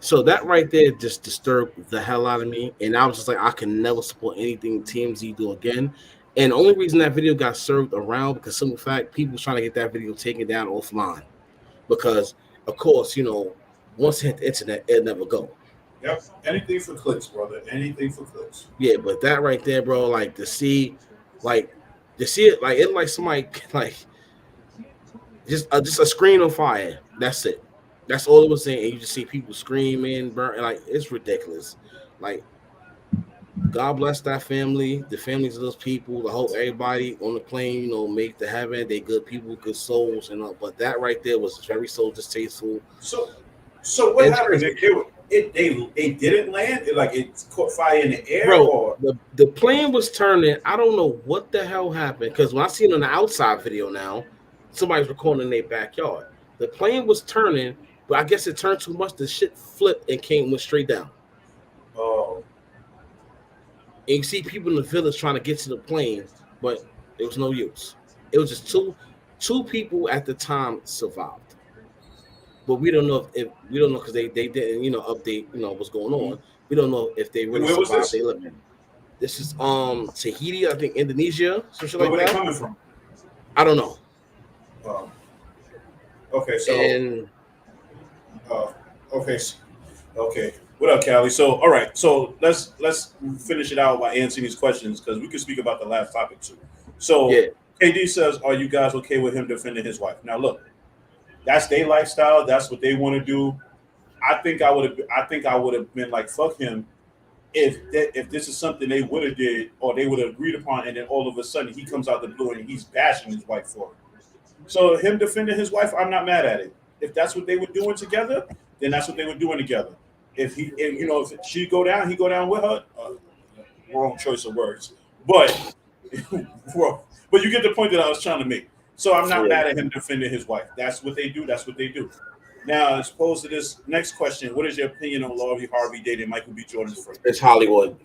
So that right there just disturbed the hell out of me, and I was just like, I can never support anything TMZ do again. And the only reason that video got served around because simple fact, people was trying to get that video taken down offline because, of course, once it hit the internet, it'll never go. Yep. Anything for clicks, brother. Anything for clicks. Yeah, but that right there, bro, like to see it, like it, like somebody like just a screen on fire. That's it. That's all it was saying. And you just see people screaming, burn, like it's ridiculous. Like, God bless that family, the families of those people. I hope everybody on the plane, make the heaven. They good people, good souls, and all. But that right there was very soul distasteful. So what happened? They didn't land. It caught fire in the air. Bro, or? the plane was turning. I don't know what the hell happened because when I seen it on the outside video now, somebody's recording in their backyard. The plane was turning, but I guess it turned too much. The shit flipped and went straight down. Oh. And you see people in the village trying to get to the plane, but it was no use. It was just two people at the time survived. But we don't know if we don't know because they didn't update what's going on. We don't know if they really survived. They lived in. This is Tahiti, I think Indonesia, some shit like that. Where they coming from? I don't know. Okay, so okay. What up, Callie? So all right, so let's finish it out by answering these questions because we can speak about the last topic too. So yeah. KD says, "Are you guys okay with him defending his wife?" Now look. That's their lifestyle. That's what they want to do. I think I would have been like, fuck him, if this is something they would have did or they would have agreed upon, and then all of a sudden he comes out the blue and he's bashing his wife for it. So him defending his wife, I'm not mad at it. If that's what they were doing together, then that's what they were doing together. If she go down, he go down with her. Wrong choice of words, but but you get the point that I was trying to make. So I'm not mad at him defending his wife. That's what they do. That's what they do. Now, as opposed to this next question, what is your opinion on Lori Harvey dating Michael B. Jordan's friend? It's Hollywood.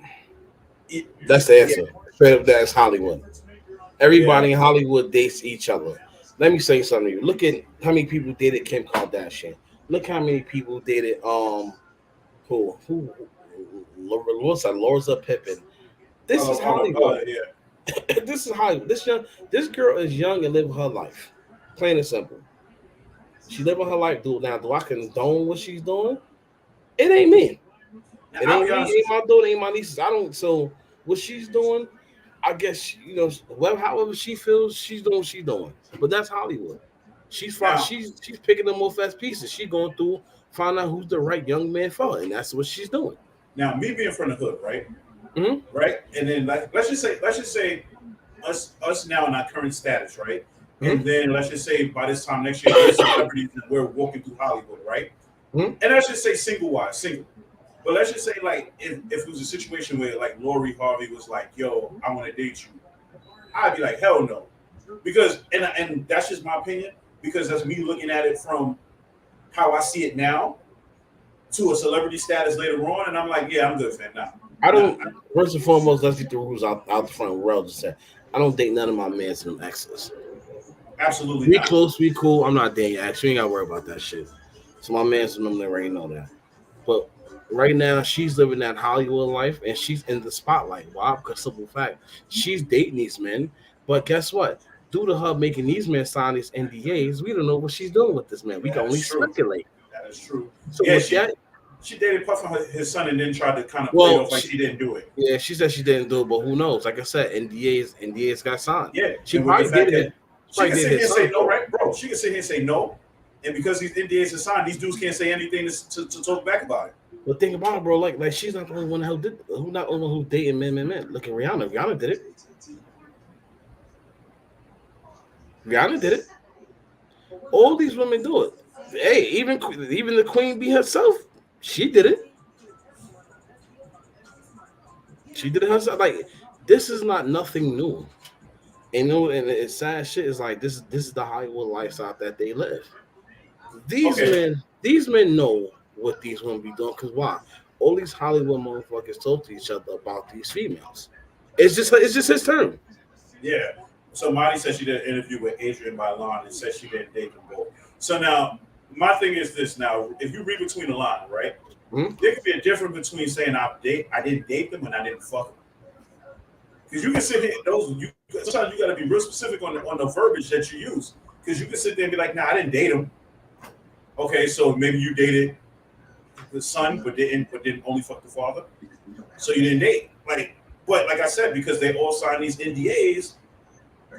That's the answer. Straight up, that's Hollywood. Everybody in Hollywood dates each other. Let me say something to you. Look at how many people dated Kim Kardashian. Look how many people dated what's that? Larsa Pippen. This is Hollywood. This is Hollywood. This girl is young and living her life. Plain and simple. She living her life. Do I condone what she's doing? It ain't me. It ain't me. Ain't my daughter. Ain't my nieces. I don't. So what she's doing, I guess however she feels, she's doing what she's doing. But that's Hollywood. She's picking them off as pieces. She's going through, find out who's the right young man for her, and that's what she's doing. Now, me being from the hood, right? Mm-hmm. Right, and then let's just say us now in our current status, right? Mm-hmm. And then let's just say by this time next year, we're walking through Hollywood, right? Mm-hmm. And let's just say single. But let's just say like if it was a situation where like Lori Harvey was like, "Yo, I want to date you," I'd be like, "Hell no," because and that's just my opinion because that's me looking at it from how I see it now to a celebrity status later on, and I'm like, "Yeah, I'm good for that now." I don't. First and foremost, let's get the rules out the front. Rellz just said, I don't date none of my mans and exes. Absolutely, we close, we cool. I'm not dating ex. You ain't got to worry about that shit. So my mans and them, they already know that. But right now, she's living that Hollywood life, and she's in the spotlight. Why? Because simple fact, she's dating these men. But guess what? Due to her making these men sign these NDAs, we don't know what she's doing with this man. We can only speculate. That is true. So she dated Puff and his son and then tried to kind of play it off like she didn't do it. Yeah, she said she didn't do it, but who knows? Like I said, NDAs got signed. Yeah, she probably did it. She can sit here and say no, right, bro? She can sit here and say no, and because these NDAs are signed, these dudes can't say anything to talk back about it. But think about it, bro. Like she's not the only one who dating men. Look at Rihanna. Rihanna did it. Rihanna did it. All these women do it. Hey, even the queen bee herself, she did it. She did it herself. Like, this is not nothing new. And it's sad shit. Is like this is the Hollywood lifestyle that they live. These men know what these women be doing. Cause why? All these Hollywood motherfuckers talk to each other about these females. It's just his term. Yeah. So Marty said she did an interview with Adrienne Bailon and said she didn't date them both. So now my thing is this now. If you read between the line, right? Hmm? There could be a difference between saying I didn't date them and I didn't fuck them. Because you can sit here, sometimes you got to be real specific on the verbiage that you use. Because you can sit there and be like, nah, I didn't date him. Okay, so maybe you dated the son, but didn't only fuck the father. So you didn't date. But like I said, because they all signed these NDAs,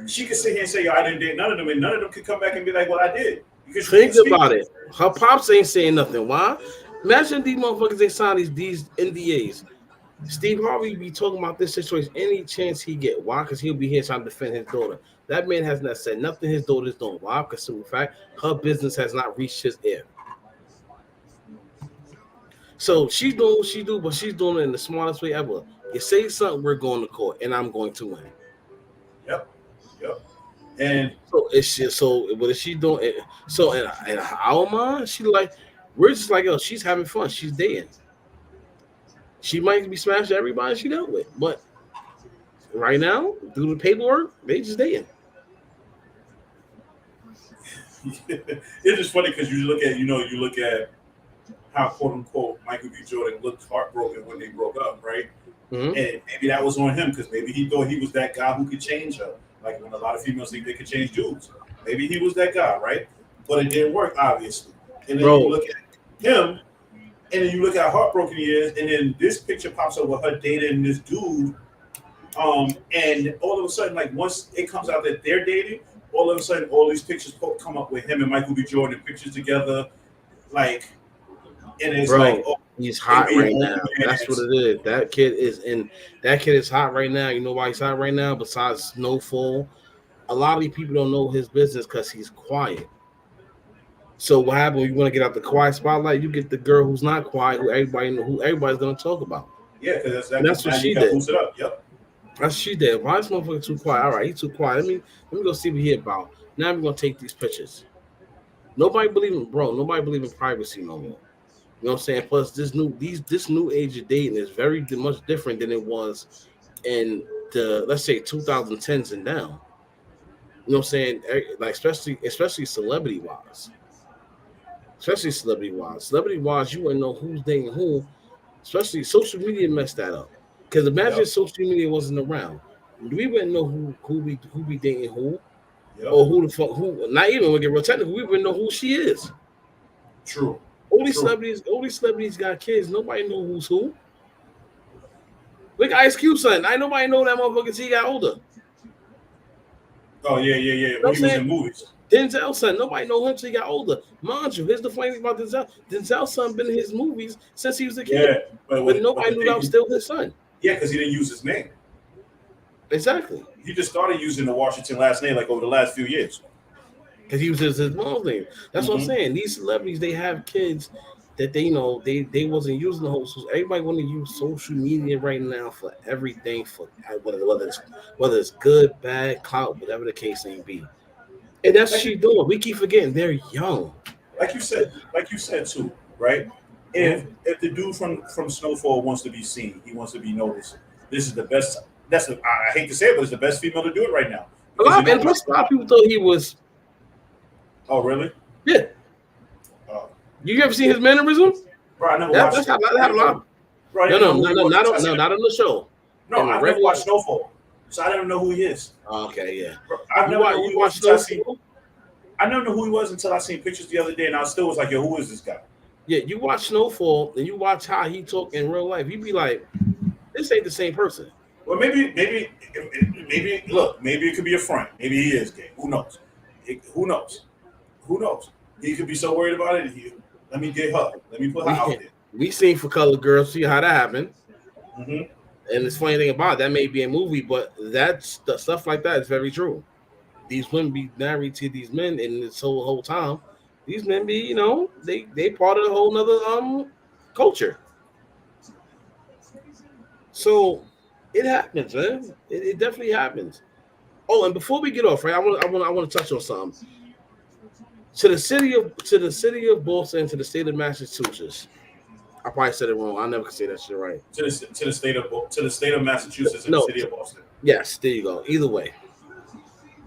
she could sit here and say, yo, I didn't date none of them, and none of them could come back and be like, well, I did. Because think about it. Her pops ain't saying nothing. Why? Imagine these motherfuckers, they sign these NDAs. Steve Harvey be talking about this situation any chance he get. Why? Because he'll be here trying to defend his daughter. That man has not said nothing his daughter's doing. Why? Because in fact, her business has not reached his ear. So she's doing what she do, but she's doing it in the smartest way ever. You say something, we're going to court, and I'm going to win. Yep. And so it's just, so what is she doing? So in our mind, she like, we're just like, yo, she's having fun. She's dating. She might be smashing everybody she dealt with, but right now, through the paperwork, they just dating. it's just funny because you look at how quote unquote Michael B. Jordan looked heartbroken when they broke up, right? Mm-hmm. And maybe that was on him because maybe he thought he was that guy who could change her. Like when a lot of females think they could change dudes. Maybe he was that guy, right? But it didn't work, obviously. And then you look at him. And then you look at how heartbroken he is, and then this picture pops up with her dating this dude. And all of a sudden, like once it comes out that they're dating, all of a sudden, all these pictures come up with him and Michael B. Jordan pictures together, like, and it's like, oh, he's hot right now. That's what it is. That kid is hot right now. You know why he's hot right now? Besides Snowfall, a lot of these people don't know his business because he's quiet. So what happens when you want to get out the quiet spotlight? You get the girl who's not quiet, who everybody's gonna talk about. Yeah, because that's what she did. Boost it up. Yep. That's what she did. Why is this motherfucker too quiet? All right, he's too quiet. Let me go see what he about. Now I'm gonna take these pictures. Nobody believe in privacy no more. You know what I'm saying? Plus, this new age of dating is very much different than it was in the, let's say, 2010s and down. You know what I'm saying? Like especially celebrity wise. Celebrity wise, you wouldn't know who's dating who. Especially social media messed that up. Because imagine social media wasn't around, we wouldn't know who be dating who, or who the fuck who. Not even we get real technical, we wouldn't know who she is. True. All these celebrities got kids. Nobody know who's who. Look, Ice Cube son. I nobody know that motherfucker until he got older. Oh yeah. When he was in movies. Denzel's son, nobody know him until he got older. Mind you, here's the funny thing about Denzel. Denzel's son been in his movies since he was a kid. Yeah, but nobody knew that was still his son. Yeah, because he didn't use his name. Exactly. He just started using the Washington last name like over the last few years. Because he was his mom's name. That's what I'm saying. These celebrities, they have kids that they wasn't using the whole. So everybody want to use social media right now for everything, for whether it's good, bad, clout, whatever the case may be. And that's what she's doing. We keep forgetting they're young. Like you said too, right? If the dude from Snowfall wants to be seen, he wants to be noticed. This is the best. I hate to say it, but it's the best female to do it right now. A lot of people thought he was. Oh really? Yeah. You ever seen his mannerism? Bro, I never watched. Not on the show. No, I never watched Snowfall, so I don't know who he is. Okay, yeah. Bro, I never know who he was until I seen pictures the other day, and I still was like, "Yo, who is this guy?" Yeah, you watch Snowfall and you watch how he talk in real life. You be like, "This ain't the same person." Well, maybe. Look, maybe it could be a front. Maybe he is gay. Who knows? Who knows? He could be so worried about it. Let me get her. Let me put her out there. We seen For Color Girls. See how that happened. Mm-hmm. And the funny thing about it, that may be a movie, but that's the stuff like that is very true. These women be married to these men, and this whole time, these men be, they part of a whole nother culture. So it happens, man. It definitely happens. Oh, and before we get off, right, I want to touch on something. To the city of Boston, to the state of Massachusetts. I probably said it wrong. I never can say that shit right. To the state of Massachusetts and the city of Boston. Yes, there you go. Either way,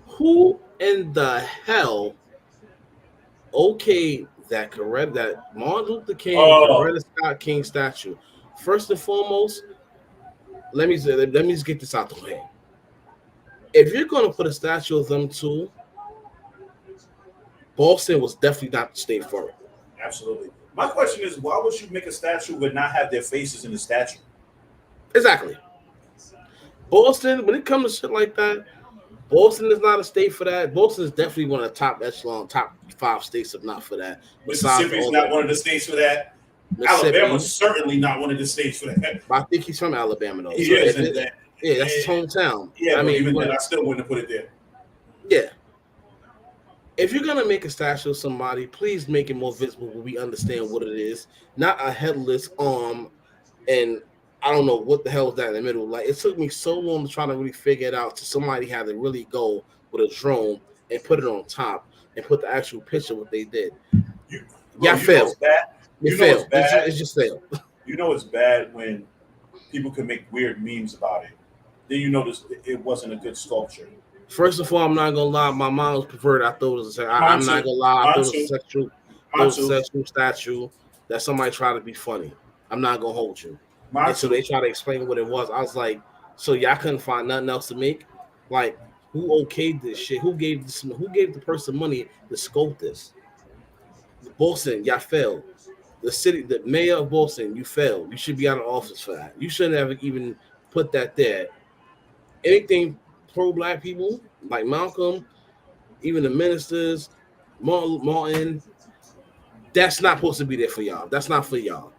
who in the hell okayed that Martin Luther King and Oh, Coretta Scott King statue. First and foremost, let me just get this out the way. If you're going to put a statue of them two, Boston was definitely not the state for it. absolutely. My question is, why would you make a statue but not have their faces in the statue? Exactly. Boston, when it comes to shit like that, Boston is not a state for that. Boston is definitely one of the top echelon, top 5 states, if not for that. Mississippi's not one of the states for that. Alabama's certainly not one of the states for that. But I think he's from Alabama, though. He so is. Yeah, that's his hometown. Yeah, I mean, even then, I still wouldn't have put it there. Yeah. If you're gonna make a statue of somebody, please make it more visible where we understand what it is. Not a headless arm, and I don't know what the hell is that in the middle. Like, it took me so long to try to really figure it out. To somebody had to really go with a drone and put it on top and put the actual picture of what they did. Failed. It failed. It's just failed. You know it's bad when people can make weird memes about it. Then you notice it wasn't a good sculpture. First of all, I'm not gonna lie. My mom was perverted. I thought it was. I'm not gonna lie. I thought it was a sexual statue that somebody tried to be funny. I'm not gonna hold you. And so they try to explain what it was. I was like, so y'all couldn't find nothing else to make? Like, who okayed this shit? Who gave the person money to sculpt this? Boston, y'all failed. The mayor of Boston, you failed. You should be out of office for that. You shouldn't have even put that there. Anything pro-black people, like Malcolm, even the ministers, Martin, that's not supposed to be there for y'all. That's not for y'all.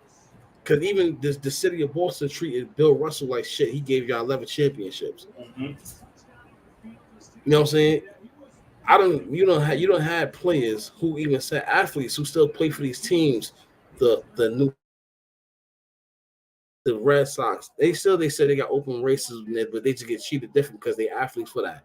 Because even the city of Boston treated Bill Russell like shit. He gave y'all 11 championships. Mm-hmm. You know what I'm saying? You don't have players who even said athletes who still play for these teams. The Red Sox, they said they got open races in it, but they just get treated different because they athletes for that.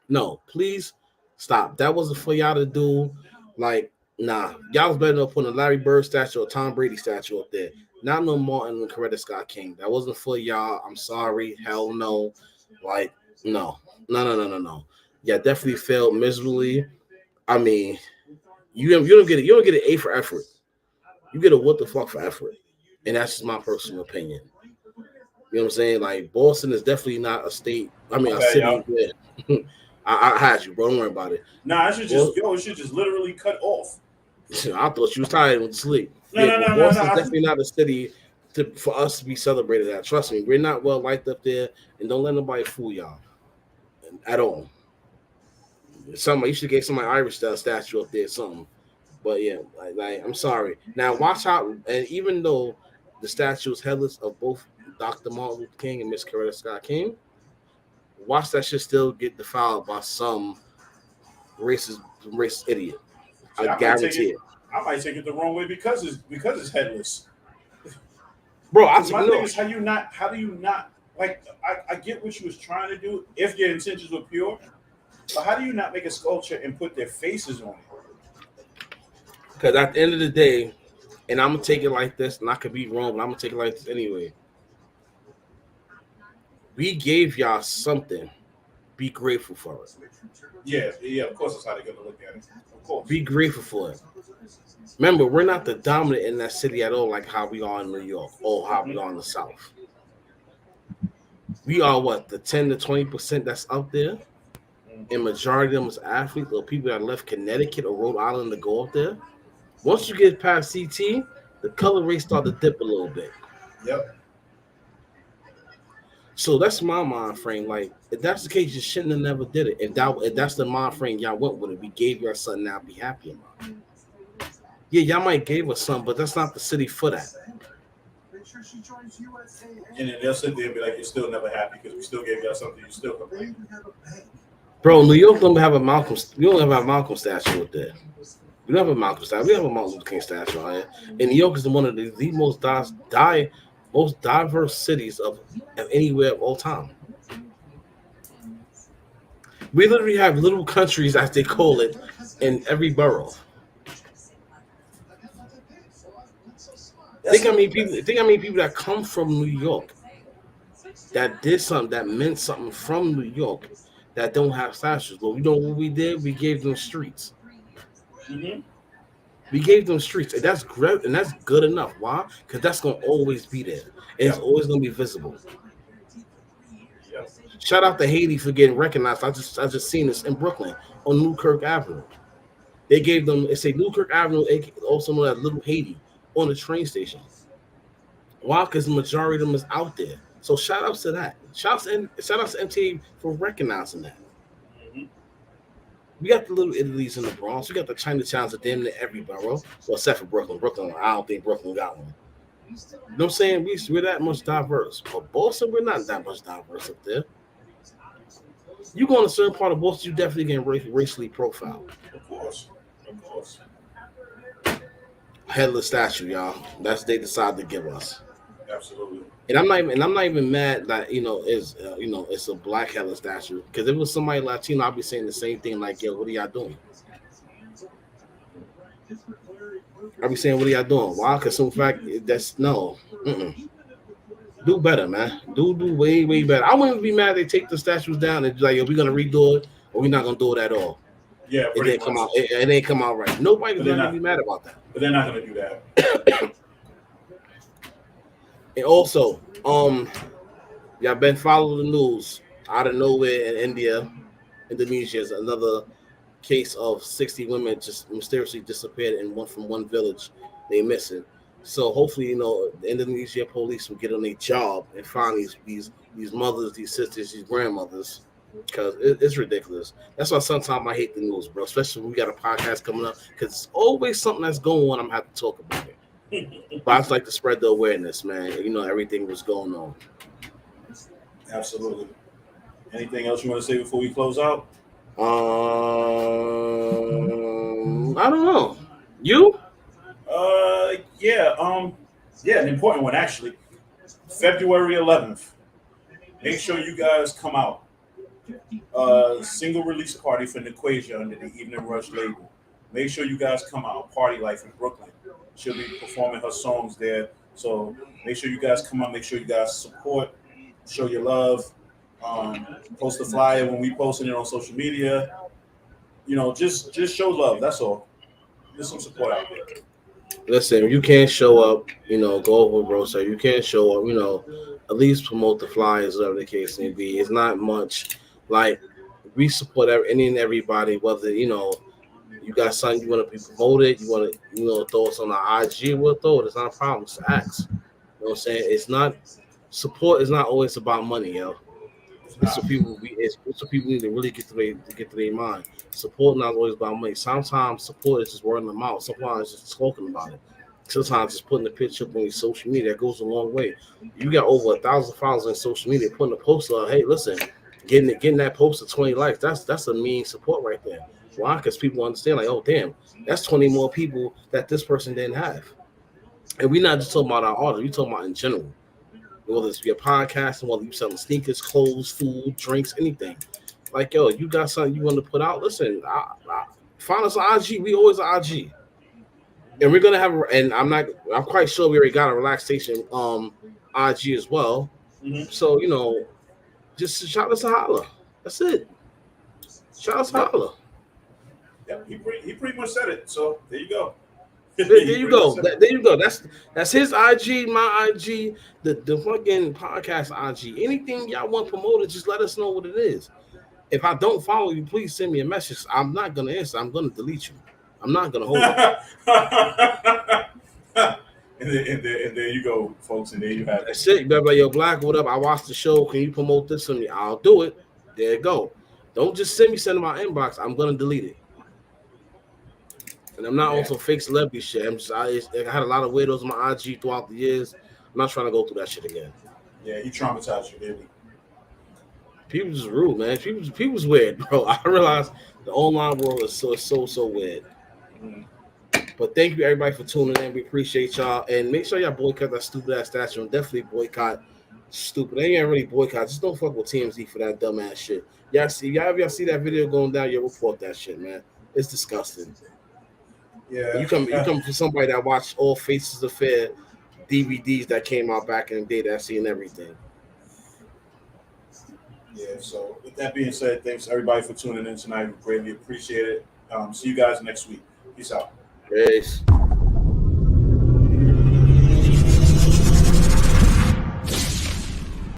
No, please stop. That wasn't for y'all to do. Like, nah, y'all was better than putting a Larry Bird statue or Tom Brady statue up there. Not no Martin and Coretta Scott King. That wasn't for y'all. I'm sorry. Hell no. Like, no. Yeah, definitely failed miserably. I mean, you don't get an A for effort. You get a what the fuck for effort. And that's just my personal opinion. You know what I'm saying? Like, Boston is definitely not a state. I mean, a city. Yeah. I had you, bro. Don't worry about it. Nah, it should just literally cut off. I thought you was tired and went to sleep. No. Boston's definitely not a city for us to be celebrated at. Trust me, we're not well liked up there, and don't let nobody fool y'all at all. You should get somebody Irish statue up there, or something. But yeah, like I'm sorry. Now watch out, and even though the statue is headless of both Dr. Martin Luther King and Miss Coretta Scott King, watch that shit still get defiled by some racist idiot. I guarantee it. I might take it the wrong way because it's headless. Bro, my thing is how do you not like I get what you was trying to do if your intentions were pure, but how do you not make a sculpture and put their faces on it? Because at the end of the day, and I'm gonna take it like this, and I could be wrong, but I'm gonna take it like this anyway. We gave y'all something. Be grateful for it. Yeah, of course that's how they're gonna look at it. Of course. Be grateful for it. Remember, we're not the dominant in that city at all, like how we are in New York or how we are in the South. We are what, the 10 to 20% that's out there, and majority of them is athletes or people that left Connecticut or Rhode Island to go up there. Once you get past CT, the color race start to dip a little bit. Yep. So that's my mind frame. Like, if that's the case, you shouldn't have never did it. If that's the mind frame y'all went with it, we gave you something now, be happy about it. Yeah, y'all might gave us something, but that's not the city for that. And then they'll sit there and be like, you're still never happy because we still gave y'all something, you still complain. Bro, New York don't have a Malcolm. We don't have a Malcolm statue up there. We don't have a Malcolm statue. We have a Martin Luther King statue out here. And New York is one of the most diverse cities of anywhere of all time. We literally have little countries, as they call it, in every borough. Think how many people that come from New York that did something that meant something from New York that don't have statues. Well, you know what we did? We gave them streets. Mm-hmm. We gave them streets, and that's great, and that's good enough. Why? Because that's gonna always be there, and it's always gonna be visible. Yep. Shout out to Haiti for getting recognized. I just seen this in Brooklyn on Newkirk Avenue. They gave them it's a Newkirk Avenue, also known as Little Haiti, on the train station. Why? Because the majority of them is out there. So shout outs to that. Shout outs to MTA for recognizing that. Mhm. We got the little Italy's in the Bronx. We got the Chinatowns of damn near every borough. Well, except for Brooklyn. Brooklyn, I don't think Brooklyn got one. You know what I'm saying? We're that much diverse. But Boston, we're not that much diverse up there. You go in a certain part of Boston, you definitely get racially profiled. Of course. Of course. Headless statue, y'all. That's what they decided to give us. Absolutely. And I'm not even mad that it's a black headless statue. Because if it was somebody Latino, I'd be saying the same thing. Like, yo, what are y'all doing? I'd be saying, what are y'all doing? Why? Because in fact, that's no. Do better, man. Do way better. I wouldn't be mad if they take the statues down and be like, yo, we're gonna redo it, or we're not gonna do it at all. Yeah, it didn't come out. It didn't come out right. Nobody's gonna be mad about that. But they're not gonna do that. And also, y'all been following the news. Out of nowhere in Indonesia is another case of 60 women just mysteriously disappeared from one village. They missing. So hopefully, the Indonesian police will get on their job and find these mothers, these sisters, these grandmothers, because it's ridiculous. That's why sometimes I hate the news, bro. Especially when we got a podcast coming up, because it's always something that's going on. I'm gonna have to talk about it. But I just like to spread the awareness, man. Everything was going on. Absolutely. Anything else you want to say before we close out? I don't know. You? Yeah, an important one actually. February 11th. Make sure you guys come out. Single release party for Nequasia under the Evening Rush label. Make sure you guys come out. Party Life in Brooklyn. She'll be performing her songs there. So make sure you guys come out. Make sure you guys support. Show your love. Post the flyer when we posting it on social media. Just show love. That's all. Just some support out there. Listen, you can't show up, go over, bro. So you can't show up, at least promote the flyers, whatever the case may be. It's not much. Like, we support any and everybody, whether, you got something you want to be promoted, you want to, throw us on the IG, we'll throw it. It's not a problem. It's acts. You know what I'm saying? It's not, support is not always about money, yo. It's what people need to really get to their mind. Support not always about money. Sometimes support is just word of mouth. Sometimes it's just talking about it. Sometimes just putting a picture up on your social media, that goes a long way. You got over 1,000 followers on social media, putting a post up. Hey, listen, getting that post to 20 likes. That's a mean support right there. Why? Because people understand, like, oh damn, that's 20 more people that this person didn't have. And we're not just talking about our artists. We're talking about in general. Whether it's your podcast, whether you're selling sneakers, clothes, food, drinks, anything. Like, yo, you got something you want to put out? Listen, find us on IG. We always on IG. And we're going to have, and I'm quite sure we already got a relaxation IG as well. Mm-hmm. So, just shout us a holler. That's it. Shout us a holler. Yeah, he pretty much said it. So there you go. There you go. There you go. That's his IG, my IG, the fucking podcast IG. Anything y'all want promoted, just let us know what it is. If I don't follow you, please send me a message. I'm not gonna answer. I'm gonna delete you. I'm not gonna hold it. and there you go, folks. And there you have it. That's it. You better be like, yo, Black, what up? I watched the show. Can you promote this for me? I'll do it. There you go. Don't just send in my inbox. I'm gonna delete it. And I'm not also fake celebrity shit. I had a lot of weirdos on my IG throughout the years. I'm not trying to go through that shit again. Yeah, he traumatized you, didn't he? People just rude, man. People's weird, bro. I realize the online world is so weird. Mm-hmm. But thank you everybody for tuning in. We appreciate y'all. And make sure y'all boycott that stupid ass statue. And definitely boycott stupid. They ain't really boycott. Just don't fuck with TMZ for that dumb ass shit. Y'all see that video going down, you'll report that shit, man. It's disgusting. Yeah, you come for somebody that watched all Faces of Fear DVDs that came out back in the day, that's seen everything. Yeah, so with that being said, thanks everybody for tuning in tonight. We greatly appreciate it. See you guys next week. Peace out. Peace.